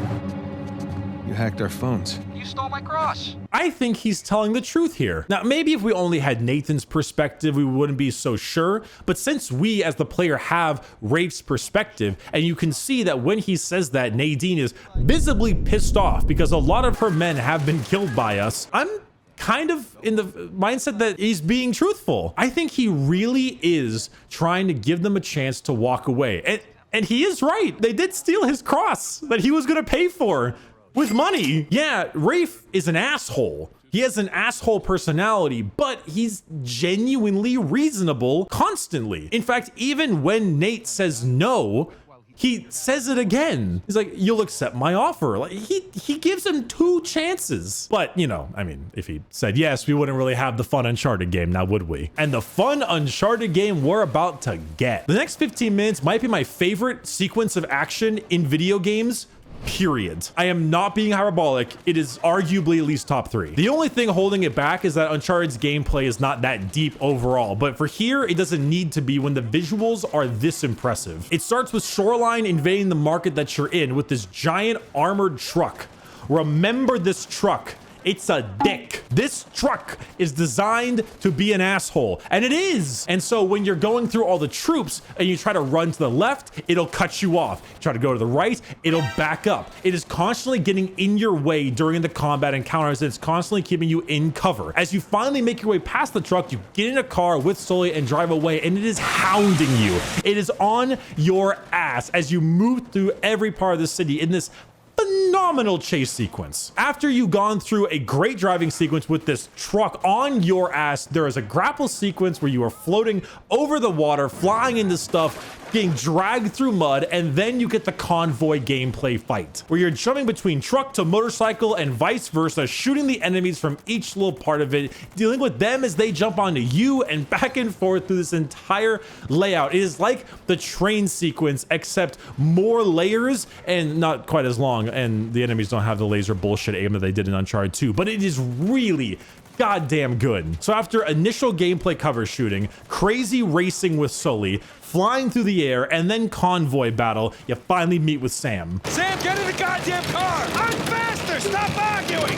You hacked our phones. You stole my cross. I think he's telling the truth here. Now, maybe if we only had Nathan's perspective, we wouldn't be so sure. But since we, as the player, have Rafe's perspective, and you can see that when he says that, Nadine is visibly pissed off because a lot of her men have been killed by us, I'm kind of in the mindset that he's being truthful. I think he really is trying to give them a chance to walk away. And he is right. They did steal his cross that he was going to pay for with money. Yeah, Rafe is an asshole. He has an asshole personality, but he's genuinely reasonable constantly. In fact, even when Nate says no, he says it again. He's like, you'll accept my offer. Like he gives him 2 chances. But, you know, I mean, if he said yes, we wouldn't really have the fun Uncharted game now, would we? And the fun Uncharted game we're about to get. The next 15 minutes might be my favorite sequence of action in video games, period. I am not being hyperbolic. It is arguably at least top 3. The only thing holding it back is that Uncharted's gameplay is not that deep overall, but for here, it doesn't need to be when the visuals are this impressive. It starts with Shoreline invading the market that you're in with this giant armored truck. Remember this truck. It's a dick. This truck is designed to be an asshole, and it is. And so when you're going through all the troops and you try to run to the left, it'll cut you off. You try to go to the right, it'll back up. It is constantly getting in your way during the combat encounters, and it's constantly keeping you in cover. As you finally make your way past the truck, you get in a car with Sully and drive away, and it is hounding you. It is on your ass as you move through every part of the city in this phenomenal chase sequence. After you've gone through a great driving sequence with this truck on your ass, there is a grapple sequence where you are floating over the water, flying into stuff, getting dragged through mud, and then you get the convoy gameplay fight, where you're jumping between truck to motorcycle and vice versa, shooting the enemies from each little part of it, dealing with them as they jump onto you, and back and forth through this entire layout. It is like the train sequence, except more layers and not quite as long, and the enemies don't have the laser bullshit aim that they did in Uncharted 2, but it is really goddamn good. So after initial gameplay cover shooting, crazy racing with Sully, flying through the air, and then convoy battle, you finally meet with Sam. Sam, get in the goddamn car! I'm faster! Stop arguing!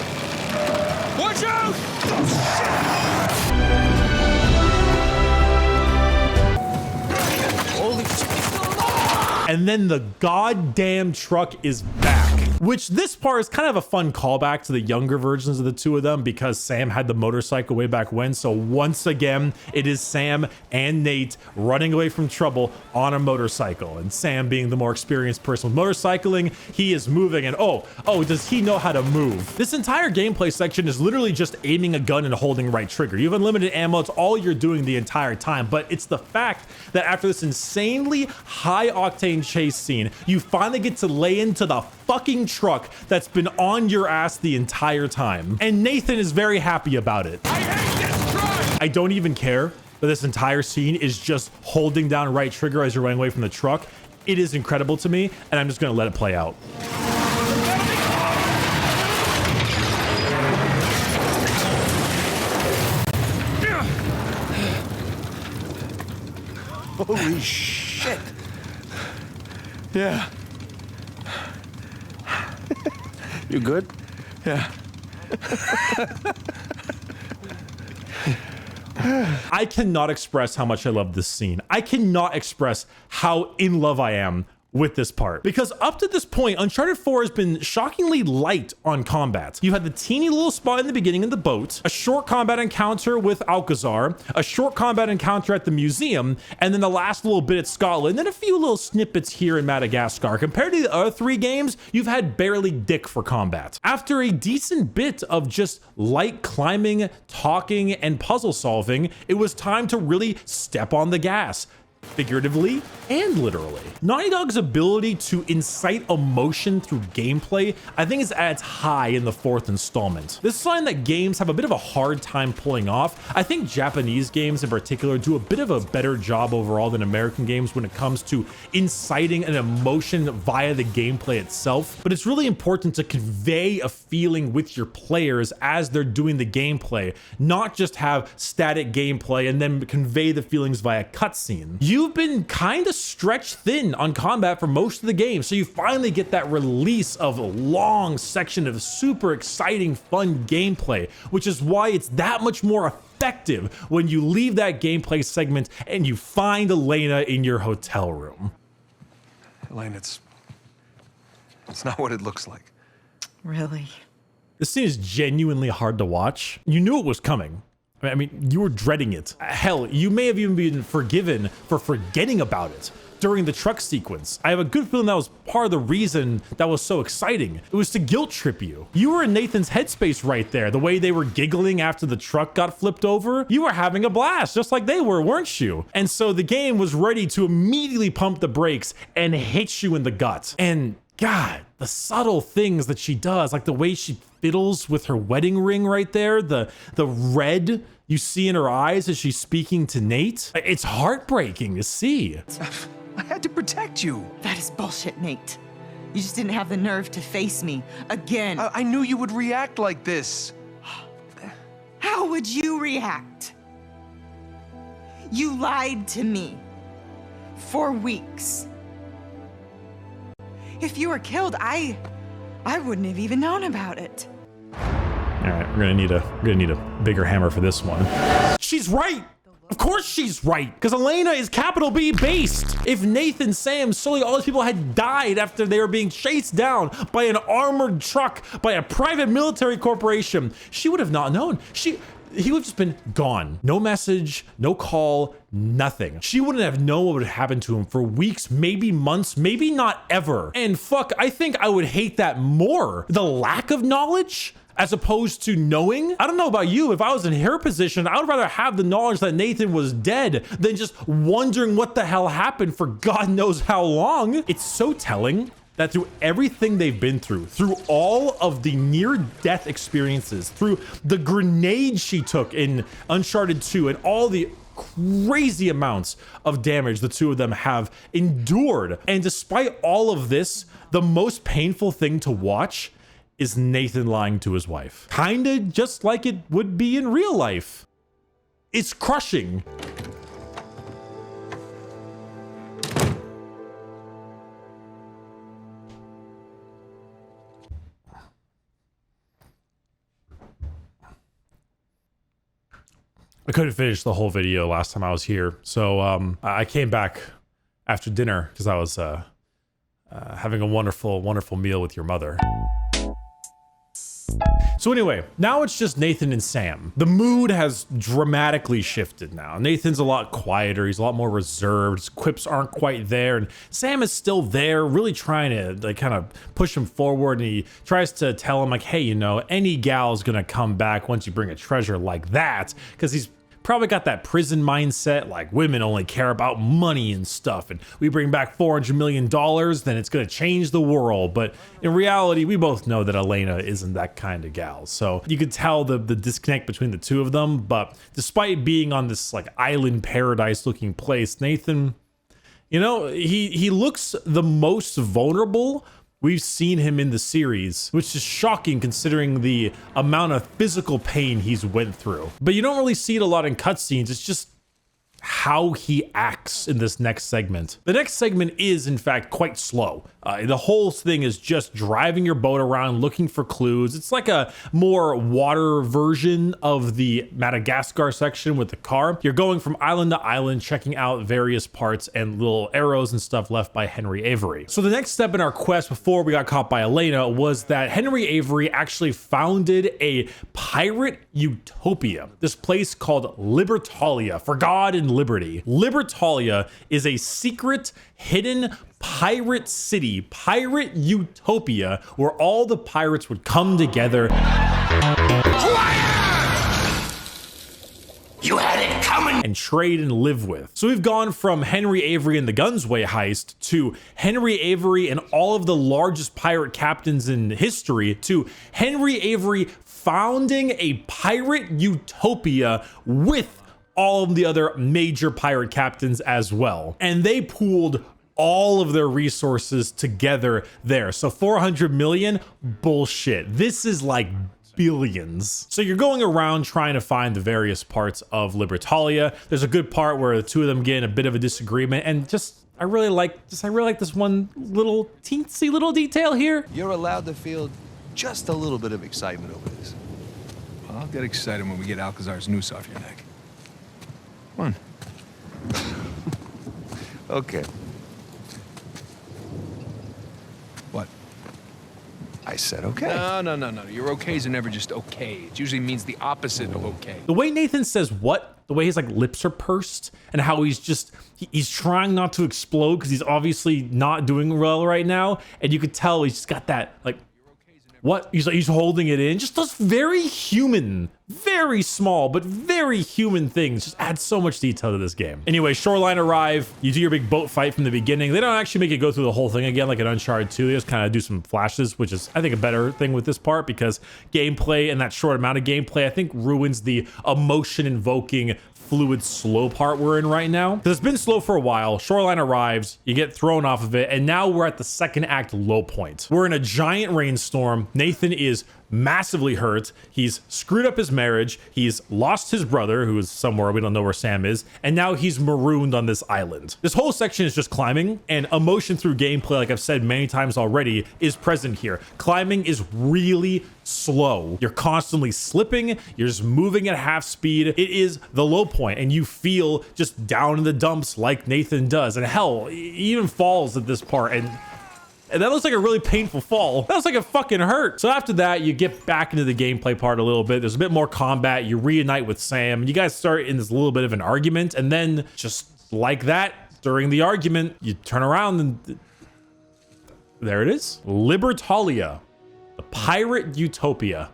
Watch out! Holy shit. And then the goddamn truck is back. Which this part is kind of a fun callback to the younger versions of the two of them because Sam had the motorcycle way back when. So once again, it is Sam and Nate running away from trouble on a motorcycle. And Sam being the more experienced person with motorcycling, he is moving and oh, does he know how to move? This entire gameplay section is literally just aiming a gun and holding right trigger. You have unlimited ammo. It's all you're doing the entire time. But it's the fact that after this insanely high octane chase scene, you finally get to lay into the fucking truck that's been on your ass the entire time. And Nathan is very happy about it. I hate this truck! I don't even care that this entire scene is just holding down right trigger as you're running away from the truck. It is incredible to me, and I'm just gonna let it play out. Holy shit. Yeah. You good? Yeah. I cannot express how much I love this scene. I cannot express how in love I am with this part, because up to this point, Uncharted 4 has been shockingly light on combat. You had the teeny little spot in the beginning in the boat, a short combat encounter with Alcazar, a short combat encounter at the museum, and then the last little bit at Scotland, then a few little snippets here in Madagascar. Compared to the other 3 games, you've had barely dick for combat. After a decent bit of just light climbing, talking, and puzzle solving, it was time to really step on the gas. Figuratively and literally. Naughty Dog's ability to incite emotion through gameplay, I think, is at its high in the 4th installment. This is something that games have a bit of a hard time pulling off. I think Japanese games in particular do a bit of a better job overall than American games when it comes to inciting an emotion via the gameplay itself, but it's really important to convey a feeling with your players as they're doing the gameplay, not just have static gameplay and then convey the feelings via cutscene. You've been kind of stretched thin on combat for most of the game, so you finally get that release of a long section of super exciting, fun gameplay, which is why it's that much more effective when you leave that gameplay segment and you find Elena in your hotel room. Elaine, it's not what it looks like. Really? This scene is genuinely hard to watch. You knew it was coming. I mean, you were dreading it. Hell, you may have even been forgiven for forgetting about it during the truck sequence. I have a good feeling that was part of the reason that was so exciting. It was to guilt trip you. You were in Nathan's headspace right there. The way they were giggling after the truck got flipped over, you were having a blast just like they were, weren't you? And so the game was ready to immediately pump the brakes and hit you in the gut. And God, the subtle things that she does, like the way she fiddles with her wedding ring right there, the red you see in her eyes as she's speaking to Nate. It's heartbreaking to see. I had to protect you. That is bullshit, Nate. You just didn't have the nerve to face me again. I knew you would react like this. How would you react? You lied to me for weeks. If you were killed, I wouldn't have even known about it. All right, we're gonna need a bigger hammer for this one. She's right. Of course she's right, because Elena is capital B based. If Nathan, Sam, Sully, all these people had died after they were being chased down by an armored truck, by a private military corporation, she would have not known. He would have just been gone. No message, no call, nothing. She wouldn't have known what would happen to him for weeks, maybe months, maybe not ever. And fuck, I think I would hate that more. The lack of knowledge as opposed to knowing. I don't know about you. If I was in her position, I would rather have the knowledge that Nathan was dead than just wondering what the hell happened for God knows how long. It's so telling that through everything they've been through all of the near-death experiences, through the grenade she took in Uncharted 2 and all the crazy amounts of damage the two of them have endured. And despite all of this, the most painful thing to watch is Nathan lying to his wife. Kinda just like it would be in real life. It's crushing. I couldn't finish the whole video last time I was here, so I came back after dinner because I was having a wonderful meal with your mother. So anyway, now it's just Nathan and Sam. The mood has dramatically shifted now. Nathan's a lot quieter, he's a lot more reserved, his quips aren't quite there, and Sam is still there, really trying to like kind of push him forward, and he tries to tell him like, hey, you know, any gal's gonna come back once you bring a treasure like that, because he's probably got that prison mindset, like women only care about money and stuff, and we bring back $400 million, then it's gonna change the world. But in reality, we both know that Elena isn't that kind of gal. So you could tell the disconnect between the two of them. But despite being on this like island paradise looking place, Nathan, you know, he looks the most vulnerable we've seen him in the series, which is shocking considering the amount of physical pain he's went through. But you don't really see it a lot in cutscenes. It's just how he acts in this next segment. The next segment is in fact quite slow. The whole thing is just driving your boat around looking for clues. It's like a more water version of the Madagascar section with the car. You're going from island to island, checking out various parts and little arrows and stuff left by Henry Avery. So the next step in our quest before we got caught by Elena was that Henry Avery actually founded a pirate utopia. This place called Libertalia, for God and liberty. Libertalia is a secret, hidden pirate city, pirate utopia, where all the pirates would come together. You had it coming! And trade and live with. So we've gone from Henry Avery and the Gunsway heist to Henry Avery and all of the largest pirate captains in history to Henry Avery founding a pirate utopia with all of the other major pirate captains as well. And they pooled all of their resources together there. So 400 million, bullshit. This is like billions. So you're going around trying to find the various parts of Libertalia. There's a good part where the two of them get in a bit of a disagreement, and I really like this one little teensy little detail here. You're allowed to feel just a little bit of excitement over this. Well, I'll get excited when we get Alcazar's noose off your neck. Come on. Okay. What? I said okay. No. Your okays are never just okay. It usually means the opposite of okay. The way Nathan says what, the way his like lips are pursed, and how he's trying not to explode because he's obviously not doing well right now, and you could tell he's just got that like, what? He's holding it in. Just those very human, very small, but very human things just add so much detail to this game. Anyway, Shoreline arrive. You do your big boat fight from the beginning. They don't actually make it go through the whole thing again like in Uncharted 2. They just kind of do some flashes, which is, I think, a better thing with this part because gameplay and that short amount of gameplay, I think, ruins the emotion-invoking fluid, slow part we're in right now. It's been slow for a while. Shoreline arrives, you get thrown off of it, and now we're at the second act low point. We're in a giant rainstorm. Nathan is massively hurt. He's screwed up his marriage. He's lost his brother, who is somewhere, we don't know where Sam is, and now he's marooned on this island. This whole section is just climbing, and emotion through gameplay, like I've said many times already, is present here. Climbing is really slow. You're constantly slipping. You're just moving at half speed. It is the low point, and you feel just down in the dumps like Nathan does. And hell, he even falls at this part, and that looks like a really painful fall. That looks like it fucking hurt. So after that, you get back into the gameplay part a little bit. There's a bit more combat. You reunite with Sam. You guys start in this little bit of an argument, and then just like that, during the argument, you turn around and there it is. Libertalia, the pirate utopia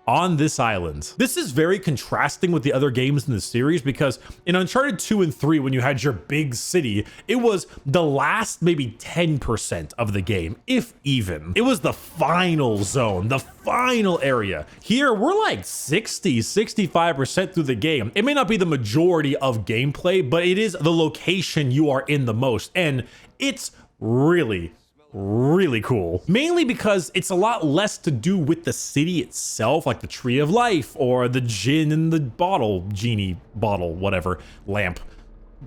on this island. This is very contrasting with the other games in the series, because in Uncharted 2 and 3, when you had your big city, it was the last maybe 10% of the game, if even. It was the final zone, the final area. Here, we're like 60, 65% through the game. It may not be the majority of gameplay, but it is the location you are in the most, and it's really cool. Mainly because it's a lot less to do with the city itself, like the Tree of Life or the gin in the bottle, genie bottle, whatever, lamp,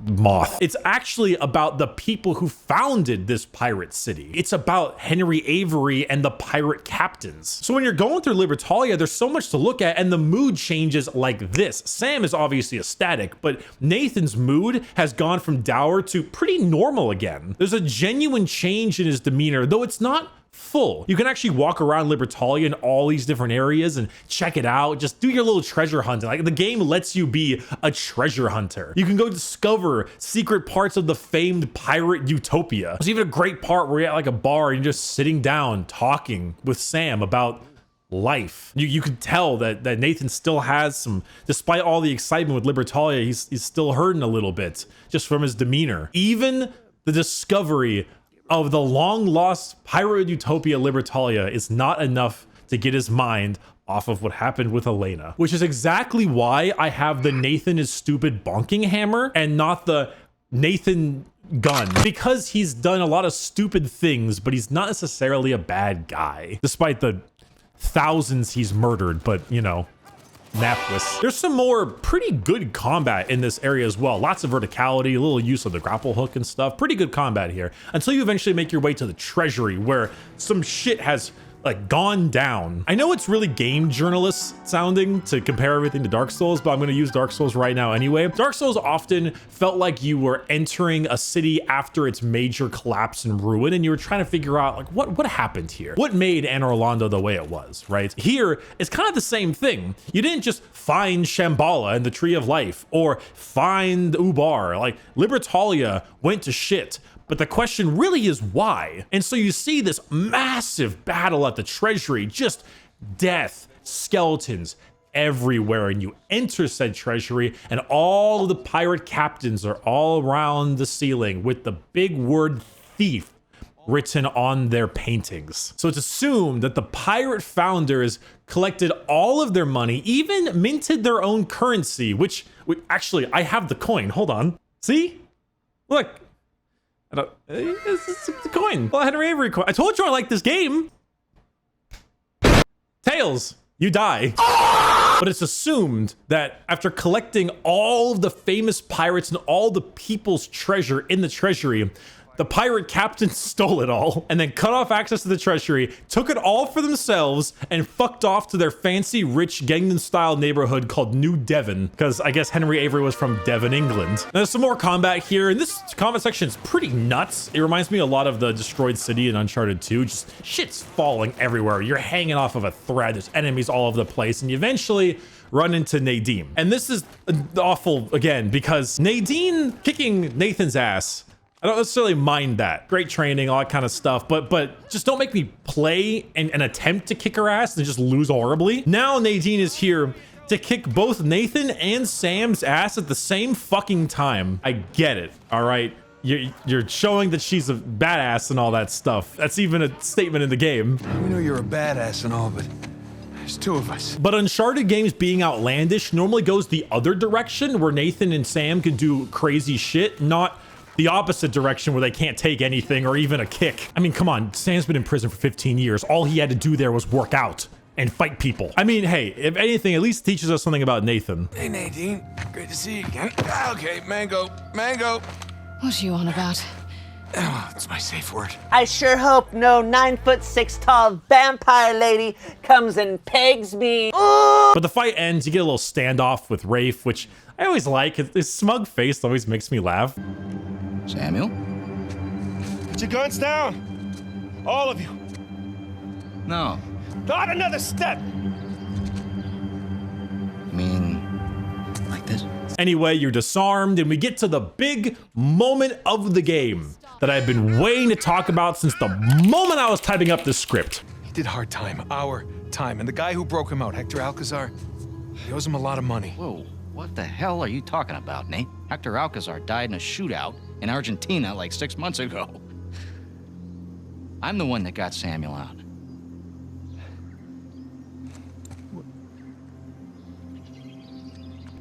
moth. It's actually about the people who founded this pirate city. It's about Henry Avery and the pirate captains. So when you're going through Libertalia, there's so much to look at, and the mood changes like this. Sam is obviously ecstatic, but Nathan's mood has gone from dour to pretty normal again. There's a genuine change in his demeanor, though it's not full. You can actually walk around Libertalia in all these different areas and check it out. Just do your little treasure hunting. Like, the game lets you be a treasure hunter. You can go discover secret parts of the famed pirate utopia. There's even a great part where you're at like a bar and you're just sitting down talking with Sam about life. You can tell that Nathan still has some, despite all the excitement with Libertalia, he's still hurting a little bit just from his demeanor. Even the discovery of the long-lost pirate utopia Libertalia is not enough to get his mind off of what happened with Elena, which is exactly why I have the Nathan is stupid bonking hammer and not the Nathan gun, because he's done a lot of stupid things, but he's not necessarily a bad guy, despite the thousands he's murdered. But you know, napless. There's some more pretty good combat in this area as well. Lots of verticality, a little use of the grapple hook and stuff. Pretty good combat here until you eventually make your way to the treasury, where some shit has like gone down. I know it's really game journalist sounding to compare everything to Dark Souls, but I'm going to use Dark Souls right now anyway. Dark Souls often felt like you were entering a city after its major collapse and ruin, and you were trying to figure out like what happened here? What made Anne Orlando the way it was, right? Here, it's kind of the same thing. You didn't just find Shambhala and the Tree of Life or find Ubar. Like, Libertalia went to shit. But the question really is why. And so you see this massive battle at the treasury, just death, skeletons everywhere. And you enter said treasury, and all of the pirate captains are all around the ceiling with the big word thief written on their paintings. So it's assumed that the pirate founders collected all of their money, even minted their own currency, which actually, I have the coin. Hold on. See? Look. It's a coin. Well, Henry Avery coin. I told you I like this game. Tails, you die. But it's assumed that after collecting all of the famous pirates and all the people's treasure in the treasury, the pirate captain stole it all and then cut off access to the treasury, took it all for themselves, and fucked off to their fancy, rich Gangnam-style neighborhood called New Devon, because I guess Henry Avery was from Devon, England. Now, there's some more combat here, and this combat section is pretty nuts. It reminds me a lot of the destroyed city in Uncharted 2. Just shit's falling everywhere. You're hanging off of a thread. There's enemies all over the place, and you eventually run into Nadine. And this is awful, again, because Nadine kicking Nathan's ass, I don't necessarily mind that. Great training, all that kind of stuff, but just don't make me play and attempt to kick her ass and just lose horribly. Now Nadine is here to kick both Nathan and Sam's ass at the same fucking time. I get it, all right? You're showing that she's a badass and all that stuff. That's even a statement in the game. We know you're a badass and all, but There's two of us. But Uncharted games being outlandish normally goes the other direction, where Nathan and Sam can do crazy shit, not the opposite direction where they can't take anything or even a kick. I mean, come on, Sam's been in prison for 15 years. All he had to do there was work out and fight people. I mean, hey, if anything, at least teaches us something about Nathan. Hey, Nadine. Great to see you again. Okay, mango. What's you on about? Oh, it's my safe word. I sure hope no 9'6" tall vampire lady comes and pegs me. Ooh! But the fight ends, you get a little standoff with Rafe, which I always like. His smug face always makes me laugh. Samuel? Put your guns down. All of you. No. Not another step. You mean like this? Anyway, you're disarmed, and we get to the big moment of the game that I've been waiting to talk about since the moment I was typing up this script. He did hard time, our time. And the guy who broke him out, Hector Alcazar, he owes him a lot of money. Whoa, what the hell are you talking about, Nate? Hector Alcazar died in a shootout in Argentina like 6 months ago. I'm the one that got Samuel out.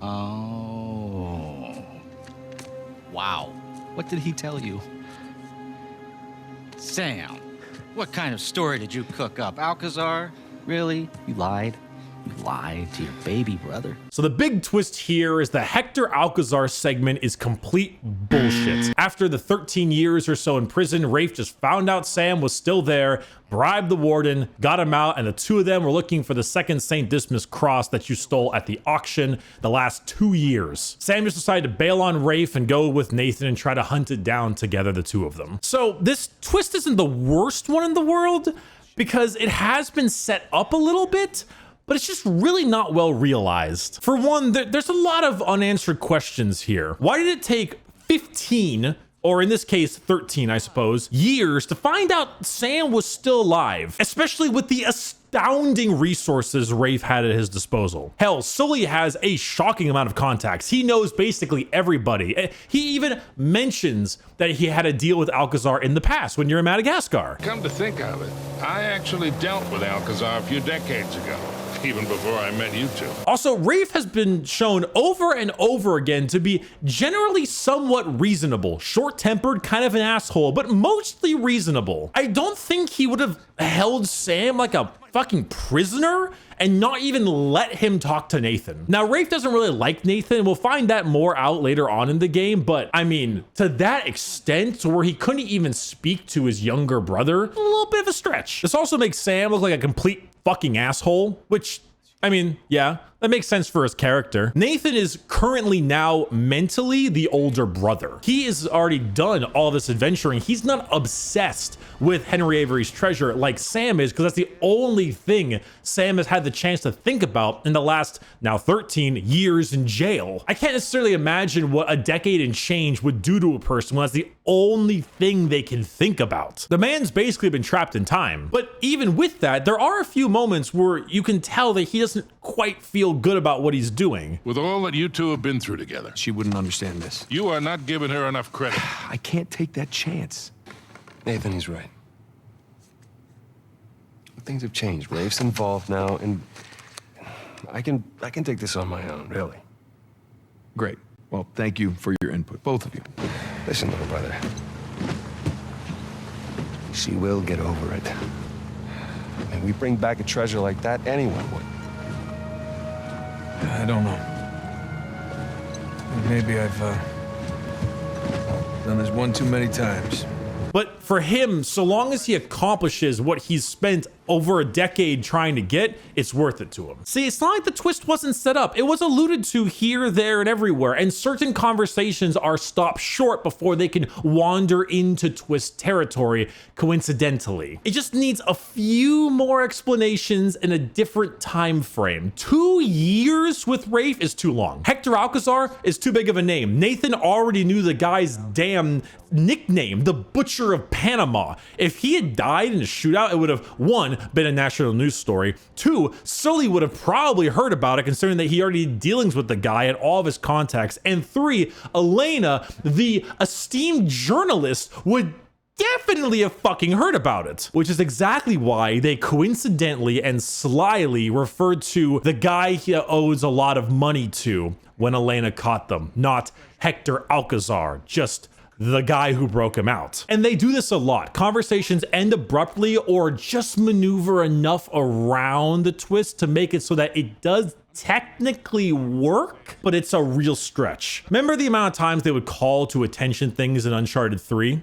Oh. Wow. What did he tell you? Sam, what kind of story did you cook up? Alcazar? Really? You lied? You lied to your baby brother? So the big twist here is the Hector Alcazar segment is complete bullshit. After the 13 years or so in prison, Rafe just found out Sam was still there, bribed the warden, got him out, and the two of them were looking for the second St. Dismas cross that you stole at the auction the last 2 years. Sam just decided to bail on Rafe and go with Nathan and try to hunt it down together, the two of them. So this twist isn't the worst one in the world because it has been set up a little bit, but it's just really not well realized. For one, there's a lot of unanswered questions here. Why did it take 15, or in this case 13, I suppose, years to find out Sam was still alive, especially with the astounding resources Rafe had at his disposal? Hell, Sully has a shocking amount of contacts. He knows basically everybody. He even mentions that he had a deal with Alcazar in the past when you're in Madagascar. Come to think of it, I actually dealt with Alcazar a few decades ago, even before I met you two. Also, Rafe has been shown over and over again to be generally somewhat reasonable, short-tempered, kind of an asshole, but mostly reasonable. I don't think he would have held Sam like a fucking prisoner and not even let him talk to Nathan. Now, Rafe doesn't really like Nathan. We'll find that more out later on in the game, but I mean, to that extent where he couldn't even speak to his younger brother, a little bit of a stretch. This also makes Sam look like a complete fucking asshole, which, I mean, yeah, that makes sense for his character. Nathan is currently now mentally the older brother. He has already done all this adventuring. He's not obsessed with Henry Avery's treasure like Sam is, because that's the only thing Sam has had the chance to think about in the last now 13 years in jail. I can't necessarily imagine what a decade and change would do to a person when that's the only thing they can think about. The man's basically been trapped in time. But even with that, there are a few moments where you can tell that he doesn't quite feel good about what he's doing. With all that you two have been through together, She wouldn't understand this. you are not giving her enough credit. I can't take that chance. Nathan, he's right. Things have changed. Rafe's involved now, and I can take this on my own, really. Great. Well, thank you for your input, both of you. Listen, little brother. She will get over it. And we bring back a treasure like that, anyone would. I don't know. Maybe I've done this one too many times. But for him, so long as he accomplishes what he's spent over a decade trying to get, it's worth it to him. See, it's not like the twist wasn't set up. It was alluded to here, there, and everywhere, and certain conversations are stopped short before they can wander into twist territory coincidentally. It just needs a few more explanations in a different time frame. 2 years with Rafe is too long. Hector Alcazar is too big of a name. Nathan already knew the guy's damn nickname, the Butcher of Panama. If he had died in a shootout, it would have, 1, been a national news story. 2, Sully would have probably heard about it, considering that he already had dealings with the guy and all of his contacts. And 3, Elena, the esteemed journalist, would definitely have fucking heard about it, which is exactly why they coincidentally and slyly referred to the guy he owes a lot of money to when Elena caught them, not Hector Alcazar, just the guy who broke him out. And they do this a lot. Conversations end abruptly or just maneuver enough around the twist to make it so that it does technically work, but it's a real stretch. Remember the amount of times they would call to attention things in Uncharted 3?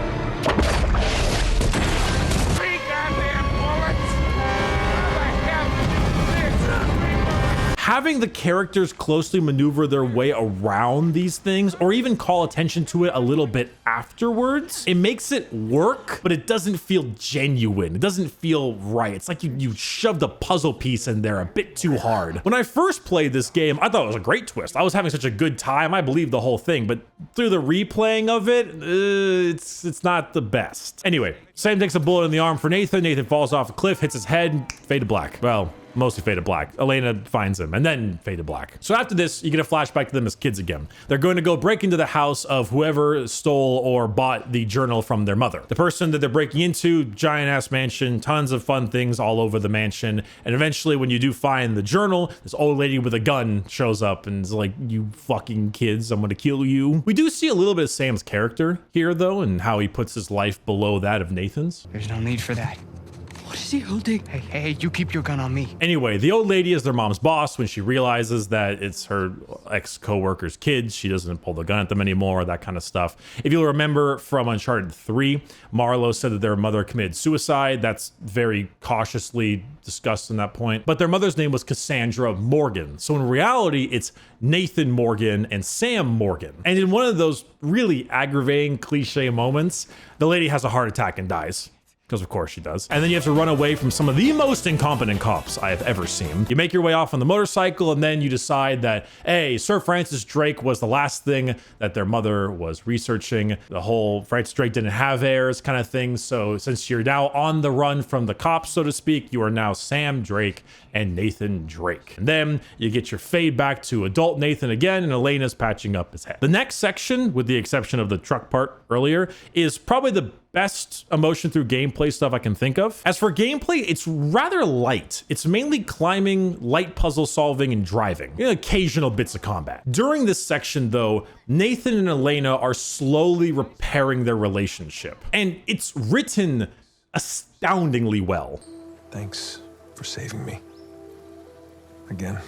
Having the characters closely maneuver their way around these things, or even call attention to it a little bit afterwards, it makes it work, but it doesn't feel genuine. It doesn't feel right. It's like you shoved a puzzle piece in there a bit too hard. When I first played this game, I thought it was a great twist. I was having such a good time. I believed the whole thing, but through the replaying of it, it's not the best. Anyway, Sam takes a bullet in the arm for Nathan. Nathan falls off a cliff, hits his head, fade to black. Well, mostly fade to black. Elena finds him and then fade to black. So after this, you get a flashback to them as kids again. They're going to go break into the house of whoever stole or bought the journal from their mother. The person that they're breaking into, giant ass mansion, tons of fun things all over the mansion. And eventually when you do find the journal, this old lady with a gun shows up and is like, you fucking kids, I'm gonna kill you. We do see a little bit of Sam's character here though, and how he puts his life below that of Nathan's. There's no need for that. What is he holding? Hey, you keep your gun on me. Anyway, the old lady is their mom's boss. When she realizes that it's her ex-co-worker's kids, she doesn't pull the gun at them anymore, that kind of stuff. If you'll remember from Uncharted 3, Marlowe said that their mother committed suicide. That's very cautiously discussed in that point. But their mother's name was Cassandra Morgan. So in reality, it's Nathan Morgan and Sam Morgan. And in one of those really aggravating cliche moments, the lady has a heart attack and dies. Because of course she does. And then you have to run away from some of the most incompetent cops I have ever seen. You make your way off on the motorcycle and then you decide that, hey, Sir Francis Drake was the last thing that their mother was researching. The whole Francis Drake didn't have heirs kind of thing. So since you're now on the run from the cops, so to speak, you are now Sam Drake and Nathan Drake. And then you get your fade back to adult Nathan again and Elena's patching up his head. The next section, with the exception of the truck part earlier, is probably the best emotion through gameplay stuff I can think of. As for gameplay, it's rather light. It's mainly climbing, light puzzle solving, and driving. Occasional bits of combat. During this section though, Nathan and Elena are slowly repairing their relationship. And it's written astoundingly well. Thanks for saving me. Again.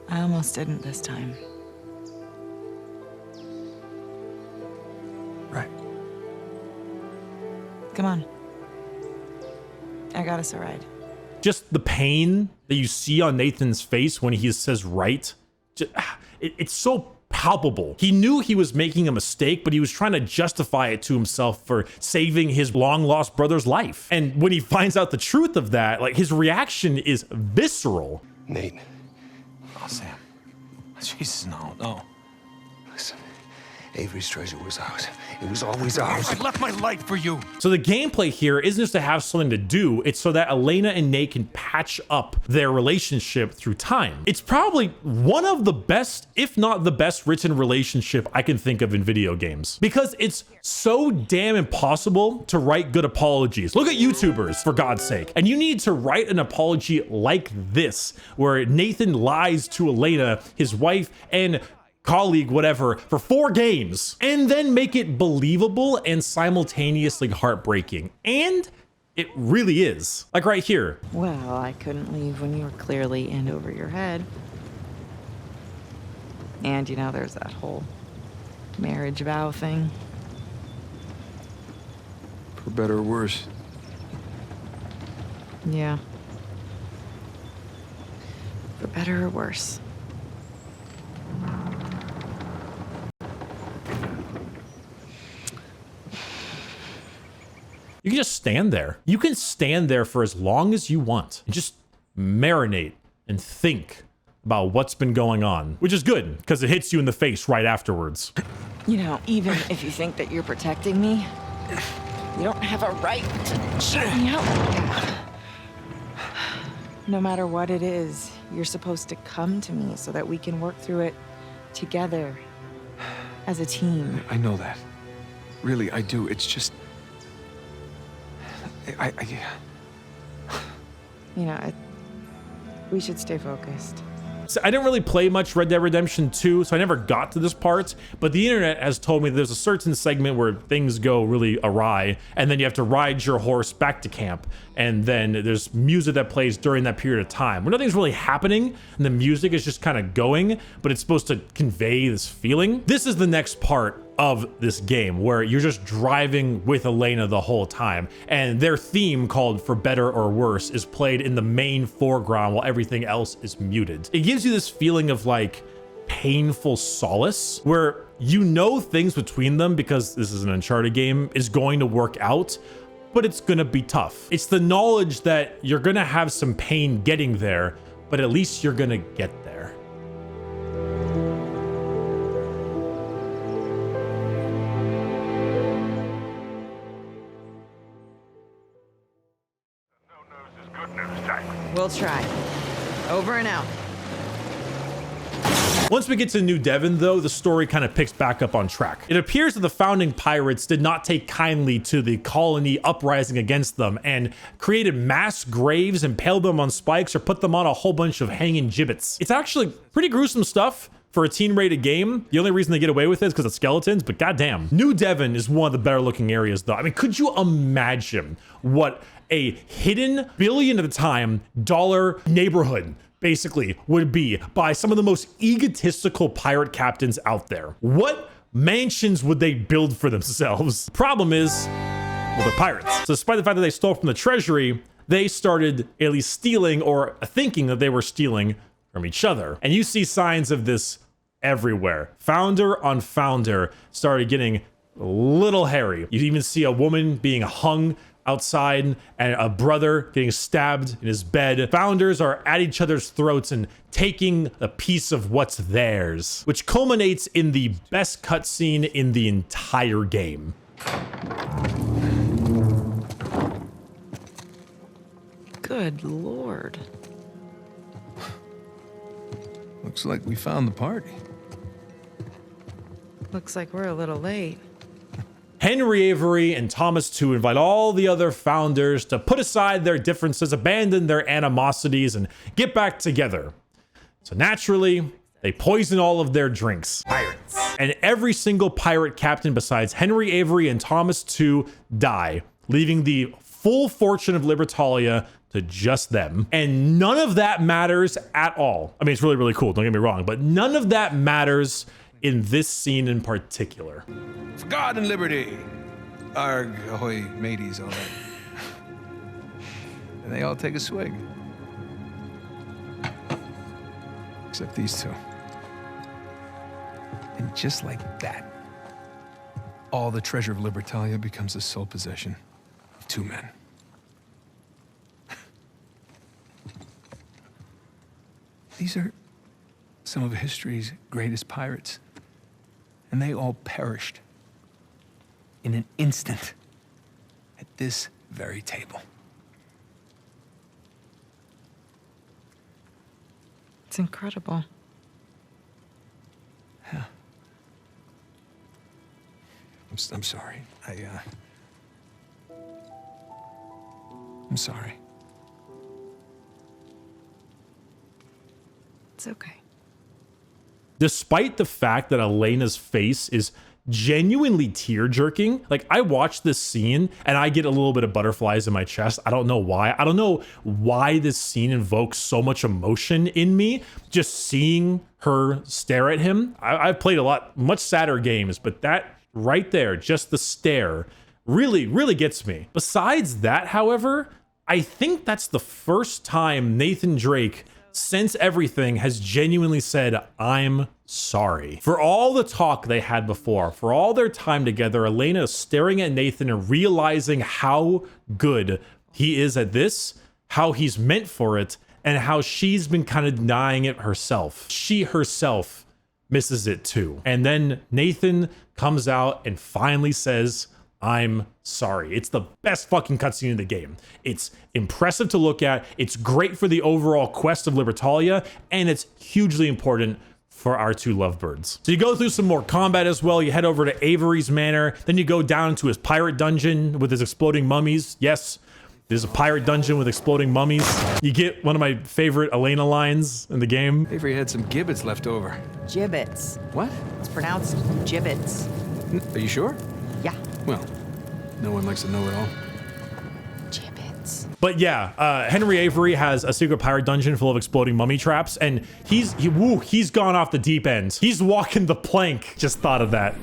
I almost didn't this time. Right. Come on. I got us a ride. Just the pain that you see on Nathan's face when he says right, it's so palpable. He knew he was making a mistake, but he was trying to justify it to himself for saving his long lost brother's life. And when he finds out the truth of that, like, his reaction is visceral. Nate. Oh, Sam. Jesus, no. Listen, Avery's treasure was ours. It was always ours. I left my life for you. So the gameplay here isn't just to have something to do, it's so that Elena and Nate can patch up their relationship through time. It's probably one of the best, if not the best written relationship I can think of in video games. Because it's so damn impossible to write good apologies. Look at YouTubers, for God's sake. And you need to write an apology like this, where Nathan lies to Elena, his wife, and colleague, whatever, for 4 games, and then make it believable and simultaneously heartbreaking. And it really is. Like right here. Well, I couldn't leave when you were clearly in over your head. And there's that whole marriage vow thing. For better or worse. Yeah. For better or worse. You can just stand there. You can stand there for as long as you want and just marinate and think about what's been going on, which is good because it hits you in the face right afterwards. Even if you think that you're protecting me, you don't have a right to shut me out. No matter what it is, you're supposed to come to me so that we can work through it together. as a team. I know that. Really, I do. It's just... You know, we should stay focused. So I didn't really play much Red Dead Redemption 2, so I never got to this part, but the internet has told me there's a certain segment where things go really awry, and then you have to ride your horse back to camp, and then there's music that plays during that period of time where nothing's really happening, and the music is just kind of going, but it's supposed to convey this feeling. This is the next part of this game where you're just driving with Elena the whole time, and their theme, called For Better or Worse, is played in the main foreground while everything else is muted. It gives you this feeling of like painful solace where you know things between them, because this is an Uncharted game, is going to work out, but it's gonna be tough. It's the knowledge that you're gonna have some pain getting there, but at least you're gonna get there. We'll try. Over and out. Once we get to New Devon, though, the story kind of picks back up on track. It appears that the founding pirates did not take kindly to the colony uprising against them and created mass graves, impaled them on spikes, or put them on a whole bunch of hanging gibbets. It's actually pretty gruesome stuff for a teen-rated game. The only reason they get away with it is because of skeletons, but goddamn. New Devon is one of the better looking areas, though. I mean, could you imagine what a hidden billion at the time dollar neighborhood basically would be by some of the most egotistical pirate captains out there? What mansions would they build for themselves? Problem is, well, they're pirates. So despite the fact that they stole from the treasury, they started at least stealing, or thinking that they were stealing, from each other. And you see signs of this everywhere. Founder on founder started getting a little hairy. You even see a woman being hung outside and a brother getting stabbed in his bed. Founders are at each other's throats and taking a piece of what's theirs, which culminates in the best cutscene in the entire game. Good Lord. Looks like we found the party. Looks like we're a little late. Henry Avery and Thomas 2 invite all the other founders to put aside their differences, abandon their animosities, and get back together. So naturally, they poison all of their drinks. Pirates. And every single pirate captain besides Henry Avery and Thomas 2 die, leaving the full fortune of Libertalia to just them. And none of that matters at all. I mean, it's really, really cool, don't get me wrong, but none of that matters in this scene in particular. For God and liberty. Arg, ahoy, mateys, all that. And they all take a swig. Except these two. And just like that, all the treasure of Libertalia becomes the sole possession of two men. These are some of history's greatest pirates. And they all perished in an instant at this very table. It's incredible. Yeah. I'm sorry. I'm sorry. It's okay. Despite the fact that Elena's face is genuinely tear-jerking, like, I watch this scene and I get a little bit of butterflies in my chest. I don't know why. I don't know why this scene invokes so much emotion in me, just seeing her stare at him. I've played much sadder games, but that right there, just the stare, really, really gets me. Besides that, however, I think that's the first time Nathan Drake, since everything, has genuinely said, I'm sorry. For all the talk they had before, for all their time together, Elena is staring at Nathan and realizing how good he is at this, how he's meant for it, and how she's been kind of denying it herself. She herself misses it too. And then Nathan comes out and finally says, I'm sorry. It's the best fucking cutscene in the game. It's impressive to look at. It's great for the overall quest of Libertalia, and it's hugely important for our two lovebirds. So you go through some more combat as well. You head over to Avery's manor. Then you go down into his pirate dungeon with his exploding mummies. Yes, there's a pirate dungeon with exploding mummies. You get one of my favorite Elena lines in the game. Avery had some gibbets left over. Gibbets. What? It's pronounced gibbets. Are you sure? Yeah. Well, no one likes to know it all. Gibbets. But yeah, Henry Avery has a secret pirate dungeon full of exploding mummy traps, and he's gone off the deep end. He's walking the plank. Just thought of that.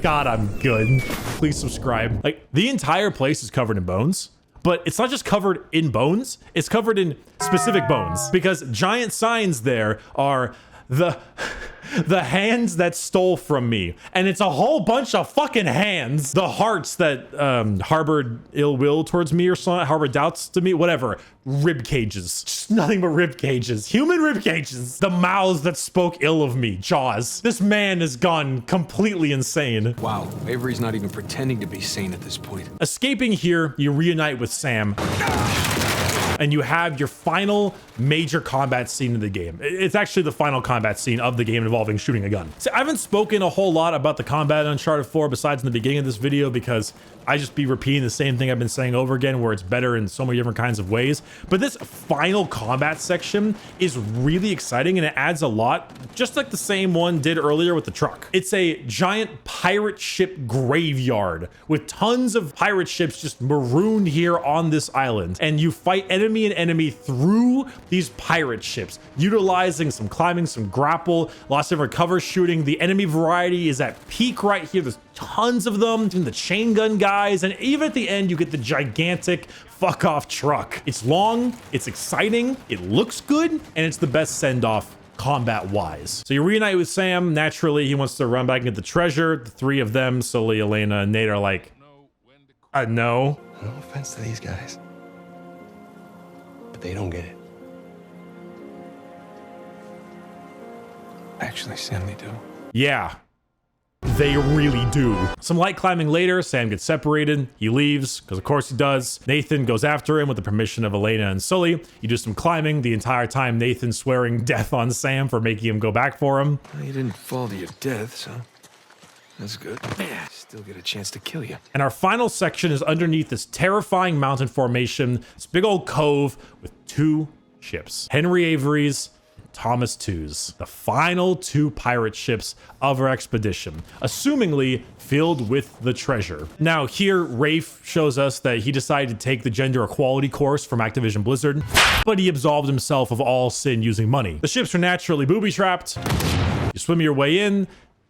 God, I'm good. Please subscribe. Like, the entire place is covered in bones. But it's not just covered in bones, it's covered in specific bones, because giant signs there are the hands that stole from me. And it's a whole bunch of fucking hands. The hearts that harbored ill will towards me or something, harbored doubts to me, whatever. Rib cages. Just nothing but rib cages. Human rib cages. The mouths that spoke ill of me. Jaws. This man has gone completely insane. Wow, Avery's not even pretending to be sane at this point. Escaping here, you reunite with Sam. And you have your final major combat scene in the game. It's actually the final combat scene of the game involving shooting a gun. So I haven't spoken a whole lot about the combat in Uncharted 4 besides in the beginning of this video, because I just be repeating the same thing I've been saying over again, where it's better in so many different kinds of ways. But this final combat section is really exciting, and it adds a lot, just like the same one did earlier with the truck. It's a giant pirate ship graveyard with tons of pirate ships just marooned here on this island. And you fight enemy and enemy through these pirate ships, utilizing some climbing, some grapple, lots of recover shooting. The enemy variety is at peak right here. There's tons of them, even the chain gun guys, and even at the end you get the gigantic fuck off truck. It's long, it's exciting, it looks good, and it's the best send-off combat wise. So you reunite with Sam. Naturally, he wants to run back and get the treasure. The three of them, Sully, Elena, and Nate, are like, no. No offense to these guys, but they don't get it. Actually, Sam, they do. Yeah, they really do. Some light climbing later, Sam gets separated. He leaves, because of course he does. Nathan goes after him with the permission of Elena and Sully. You do some climbing. The entire time, Nathan swearing death on Sam for making him go back for him. Well, you didn't fall to your death, so that's good. Still get a chance to kill you. And our final section is underneath this terrifying mountain formation, this big old cove with two ships. Henry Avery's, Thomas Tew's, the final two pirate ships of our expedition, assumingly filled with the treasure. Now here, Rafe shows us that he decided to take the gender equality course from Activision Blizzard, but he absolved himself of all sin using money. The ships are naturally booby-trapped. You swim your way in,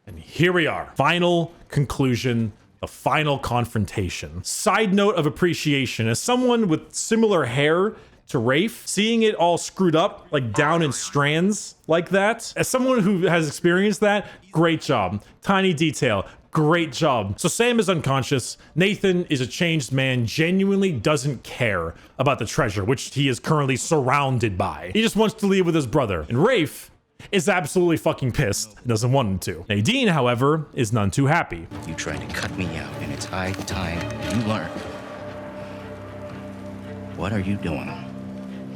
and here we are. Final conclusion, the final confrontation. Side note of appreciation, as someone with similar hair to Rafe, seeing it all screwed up, like down in strands like that, as someone who has experienced that, great job. Tiny detail, great job. So Sam is unconscious. Nathan is a changed man, genuinely doesn't care about the treasure, which he is currently surrounded by. He just wants to leave with his brother. And Rafe is absolutely fucking pissed and doesn't want him to. Nadine, however, is none too happy. You tried to cut me out, and it's high time you learn. What are you doing?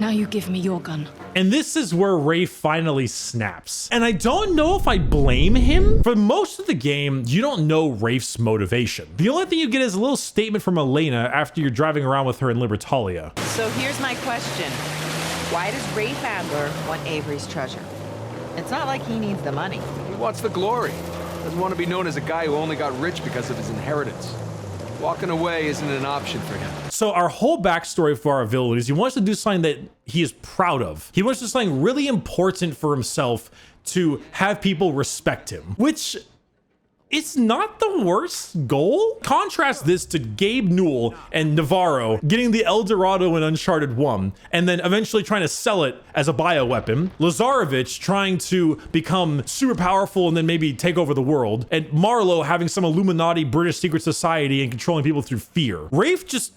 Now you give me your gun. And this is where Rafe finally snaps. And I don't know if I blame him. For most of the game, you don't know Rafe's motivation. The only thing you get is a little statement from Elena after you're driving around with her in Libertalia. So here's my question. Why does Rafe Badler want Avery's treasure? It's not like he needs the money. He wants the glory. Doesn't want to be known as a guy who only got rich because of his inheritance. Walking away isn't an option for him. So our whole backstory for our villain is he wants to do something that he is proud of. He wants to do something really important for himself to have people respect him, which it's not the worst goal. Contrast this to Gabe Newell and Navarro getting the El Dorado in Uncharted 1 and then eventually trying to sell it as a bioweapon. Lazarevich trying to become super powerful and then maybe take over the world. And Marlowe having some Illuminati British secret society and controlling people through fear. Rafe just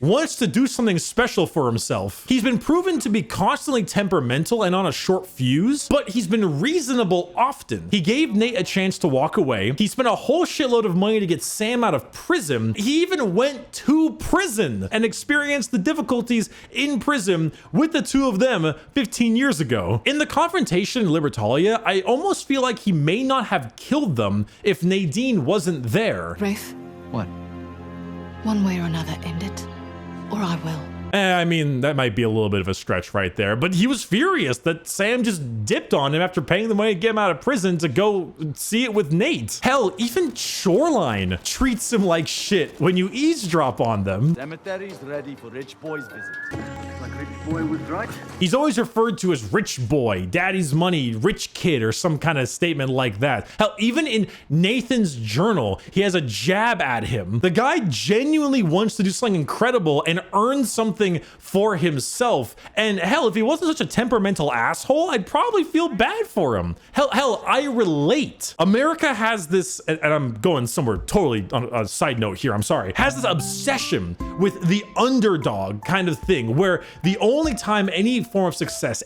wants to do something special for himself. He's been proven to be constantly temperamental and on a short fuse, but he's been reasonable often. He gave Nate a chance to walk away. He spent a whole shitload of money to get Sam out of prison. He even went to prison and experienced the difficulties in prison with the two of them 15 years ago. In the confrontation in Libertalia, I almost feel like he may not have killed them if Nadine wasn't there. Rafe, What? one way or another, end it, or I will. I mean, that might be a little bit of a stretch right there, but he was furious that Sam just dipped on him after paying the money to get him out of prison to go see it with Nate. Hell, even Shoreline treats him like shit when you eavesdrop on them. Cemetery's ready for rich boy's visit. Like rich boy was right. He's always referred to as rich boy, daddy's money, rich kid, or some kind of statement like that. Hell, even in Nathan's journal, he has a jab at him. The guy genuinely wants to do something incredible and earn something for himself. And hell, if he wasn't such a temperamental asshole, I'd probably feel bad for him. Hell, I relate. America has this, and I'm going somewhere totally on a side note here, I'm sorry, has this obsession with the underdog kind of thing, where the only time any form of success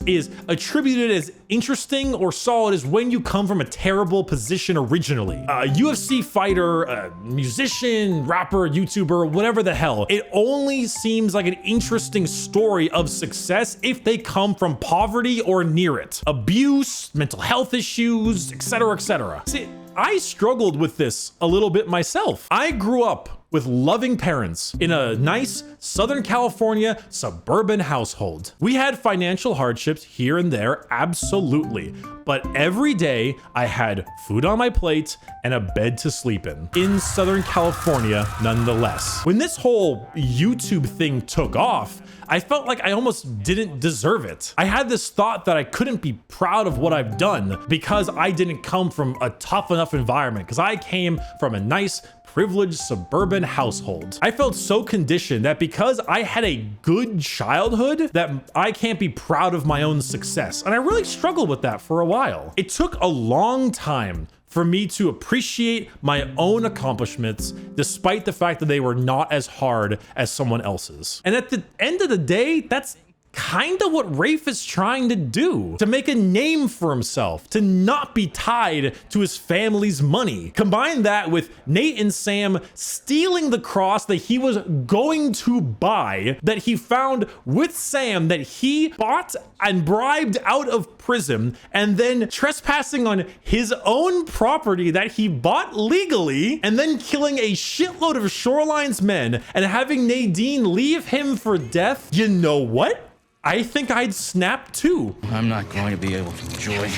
is attributed as interesting or solid is when you come from a terrible position originally. A UFC fighter, a musician, rapper, YouTuber, whatever the hell. It only seems like an interesting story of success if they come from poverty or near it. Abuse, mental health issues, etc., etc. See, I struggled with this a little bit myself. I grew up with loving parents in a nice Southern California suburban household. We had financial hardships here and there, absolutely. But every day I had food on my plate and a bed to sleep in Southern California nonetheless. When this whole YouTube thing took off, I felt like I almost didn't deserve it. I had this thought that I couldn't be proud of what I've done because I didn't come from a tough enough environment, because I came from a nice, privileged suburban household. I felt so conditioned that because I had a good childhood that I can't be proud of my own success. And I really struggled with that for a while. It took a long time for me to appreciate my own accomplishments, despite the fact that they were not as hard as someone else's. And at the end of the day, that's kind of what Rafe is trying to do, to make a name for himself, to not be tied to his family's money. Combine that with Nate and Sam stealing the cross that he was going to buy, that he found with Sam, that he bought and bribed out of prison, and then trespassing on his own property that he bought legally, and then killing a shitload of Shoreline's men and having Nadine leave him for death. You know what? I think I'd snap too. I'm not going to be able to enjoy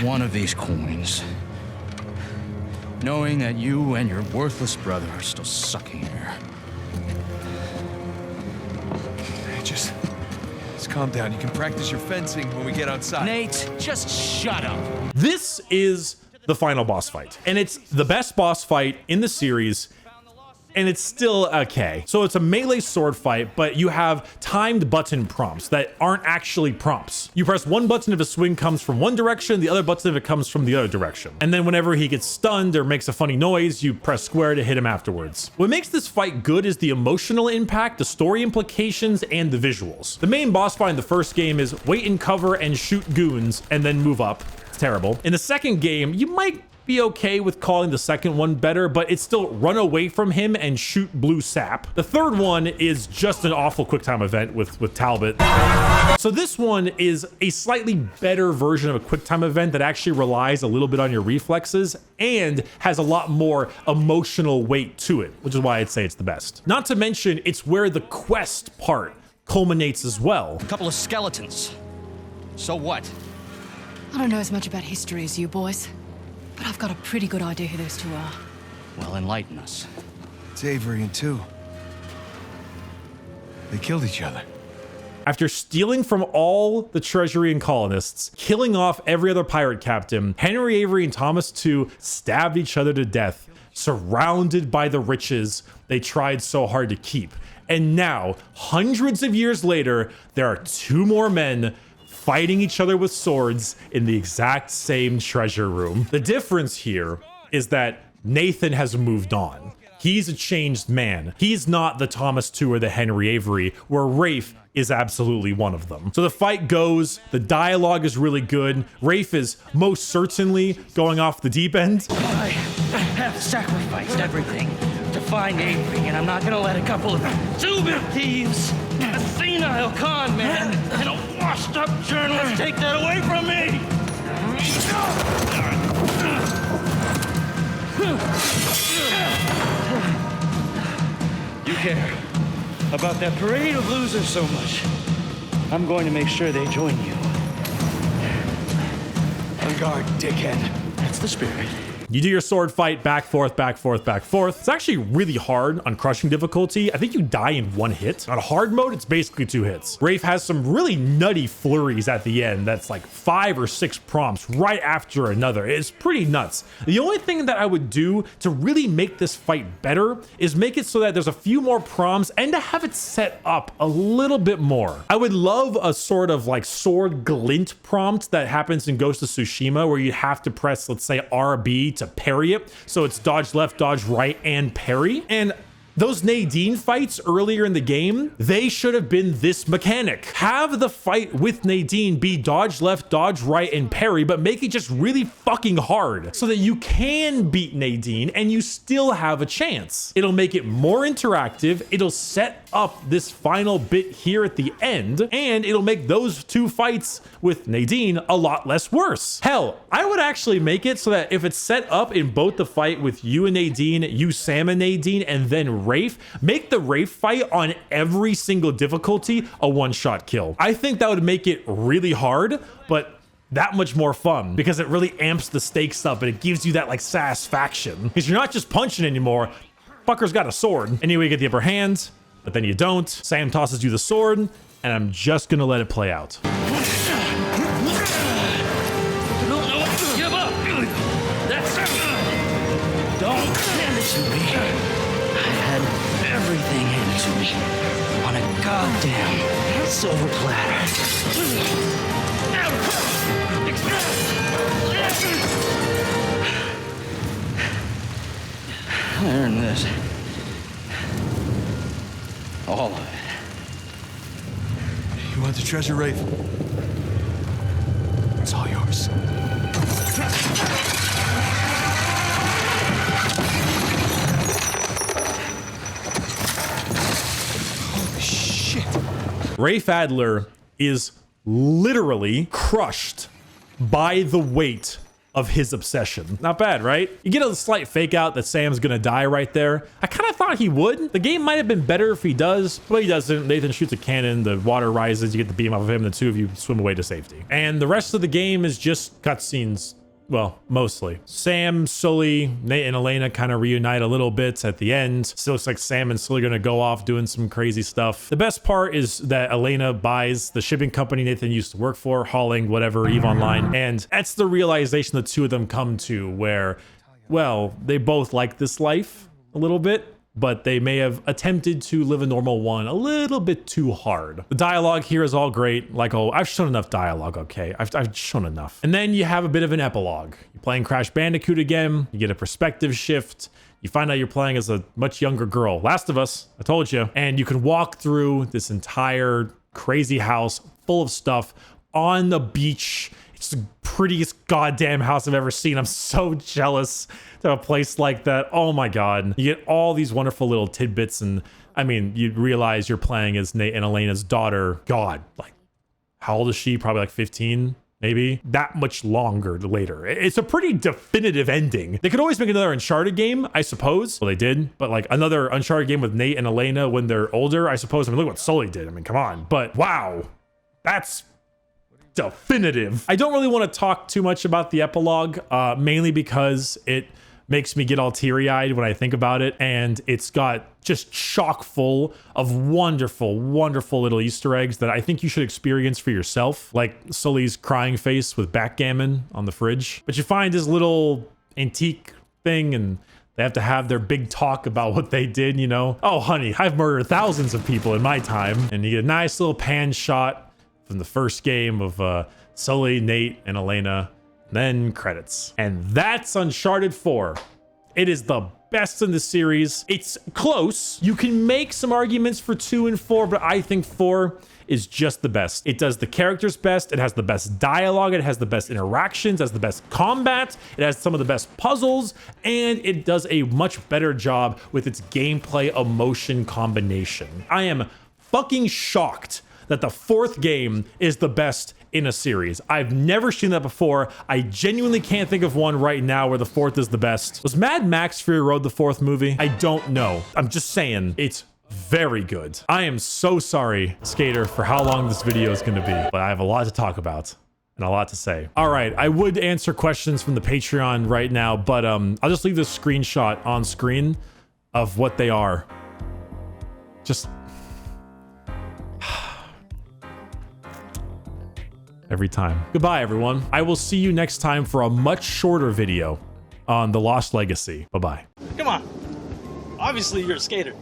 one of these coins, knowing that you and your worthless brother are still sucking air. Just calm down. You can practice your fencing when we get outside. Nate, just shut up. This is the final boss fight, and it's the best boss fight in the series, and it's still okay. So it's a melee sword fight, but you have timed button prompts that aren't actually prompts. You press one button if a swing comes from one direction, the other button if it comes from the other direction. And then whenever he gets stunned or makes a funny noise, you press square to hit him afterwards. What makes this fight good is the emotional impact, the story implications, and the visuals. The main boss fight in the first game is wait in cover and shoot goons and then move up. It's terrible. In the second game, you might be okay with calling the second one better, but it's still run away from him and shoot blue sap. The third one is just an awful quick time event with Talbot. So this one is a slightly better version of a quick time event that actually relies a little bit on your reflexes and has a lot more emotional weight to it, which is why I'd say it's the best. Not to mention, it's where the quest part culminates as well. A couple of skeletons. So what? I don't know as much about history as you boys, but I've got a pretty good idea who those two are. Well, enlighten us. It's Avery and two. They killed each other. After stealing from all the treasury and colonists, killing off every other pirate captain, Henry Avery and Thomas II stabbed each other to death, surrounded by the riches they tried so hard to keep. And now, hundreds of years later, there are two more men fighting each other with swords in the exact same treasure room. The difference here is that Nathan has moved on. He's a changed man. He's not the Thomas Two or the Henry Avery, where Rafe is absolutely one of them. So the fight goes, the dialogue is really good. Rafe is most certainly going off the deep end. I have sacrificed everything to find Avery, and I'm not gonna let a couple of two-bit thieves, a senile con man, and a washed-up journalist take that away from me! You care about that parade of losers so much. I'm going to make sure they join you. On guard, dickhead. That's the spirit. You do your sword fight, back, forth, back, forth, back, forth. It's actually really hard on crushing difficulty. I think you die in one hit. On hard mode, it's basically 2 hits. Rafe has some really nutty flurries at the end. That's like 5 or 6 prompts right after another. It's pretty nuts. The only thing that I would do to really make this fight better is make it so that there's a few more prompts and to have it set up a little bit more. I would love a sort of like sword glint prompt that happens in Ghost of Tsushima where you have to press, let's say, RB to parry it. So it's dodge left, dodge right, and parry. And those Nadine fights earlier in the game, they should have been this mechanic. Have the fight with Nadine be dodge left, dodge right, and parry, but make it just really fucking hard so that you can beat Nadine and you still have a chance. It'll make it more interactive. It'll set up this final bit here at the end, and it'll make those 2 fights with Nadine a lot less worse. Hell, I would actually make it so that if it's set up in both the fight with you and Nadine, you, Sam, and Nadine, and then Rafe, make the Rafe fight on every single difficulty a one-shot kill. I think that would make it really hard, but that much more fun because it really amps the stakes up and it gives you that like satisfaction because you're not just punching anymore. Fucker's got a sword. Anyway, you get the upper hand, but then you don't. Sam tosses you the sword, and I'm just gonna let it play out. Give up! That's it! Don't hand it to me. I had everything handed to me on a goddamn silver platter. I earned this. All of it. You want the treasure, Rafe? It's all yours. Holy shit. Rafe Adler is literally crushed by the weight of his obsession. Not bad, right? You get a slight fake out that Sam's gonna die right there. I kind of thought he would. The game might have been better if he does, but he doesn't. Nathan shoots a cannon, the water rises, you get the beam off of him, the 2 of you swim away to safety. And the rest of the game is just cutscenes. Well, mostly. Sam, Sully, Nate, and Elena kind of reunite a little bit at the end. Still looks like Sam and Sully are gonna go off doing some crazy stuff. The best part is that Elena buys the shipping company Nathan used to work for, hauling whatever, EVE Online. And that's the realization the 2 of them come to where, well, they both like this life a little bit, but they may have attempted to live a normal one a little bit too hard. The dialogue here is all great. Like, oh, I've shown enough dialogue, okay? I've shown enough. And then you have a bit of an epilogue. You're playing Crash Bandicoot again. You get a perspective shift. You find out you're playing as a much younger girl. Last of Us, I told you. And you can walk through this entire crazy house full of stuff on the beach. It's the prettiest goddamn house I've ever seen. I'm so jealous to a place like that. Oh my God. You get all these wonderful little tidbits. And I mean, you realize you're playing as Nate and Elena's daughter. God, like, how old is she? Probably like 15, maybe. That much longer later. It's a pretty definitive ending. They could always make another Uncharted game, I suppose. Well, they did. But like another Uncharted game with Nate and Elena when they're older, I suppose. I mean, look what Sully did. I mean, come on. But wow, that's definitive. I don't really want to talk too much about the epilogue, mainly because it makes me get all teary-eyed when I think about it, and it's got just chock full of wonderful, wonderful little Easter eggs that I think you should experience for yourself, like Sully's crying face with backgammon on the fridge. But you find this little antique thing, and they have to have their big talk about what they did, you know? Oh, honey, I've murdered thousands of people in my time. And you get a nice little pan shot from the first game of Sully, Nate, and Elena, then credits. And that's Uncharted 4. It is the best in the series. It's close. You can make some arguments for 2 and 4, but I think 4 is just the best. It does the characters best. It has the best dialogue. It has the best interactions. It has the best combat. It has some of the best puzzles, and it does a much better job with its gameplay emotion combination. I am fucking shocked that the 4th game is the best in a series. I've never seen that before. I genuinely can't think of one right now where the 4th is the best. Was Mad Max Fury Road the 4th movie? I don't know. I'm just saying it's very good. I am so sorry, Skater, for how long this video is going to be, but I have a lot to talk about and a lot to say. All right, I would answer questions from the Patreon right now, but I'll just leave this screenshot on screen of what they are. Just every time. Goodbye, everyone. I will see you next time for a much shorter video on The Lost Legacy. Bye-bye. Come on. Obviously, you're a skater.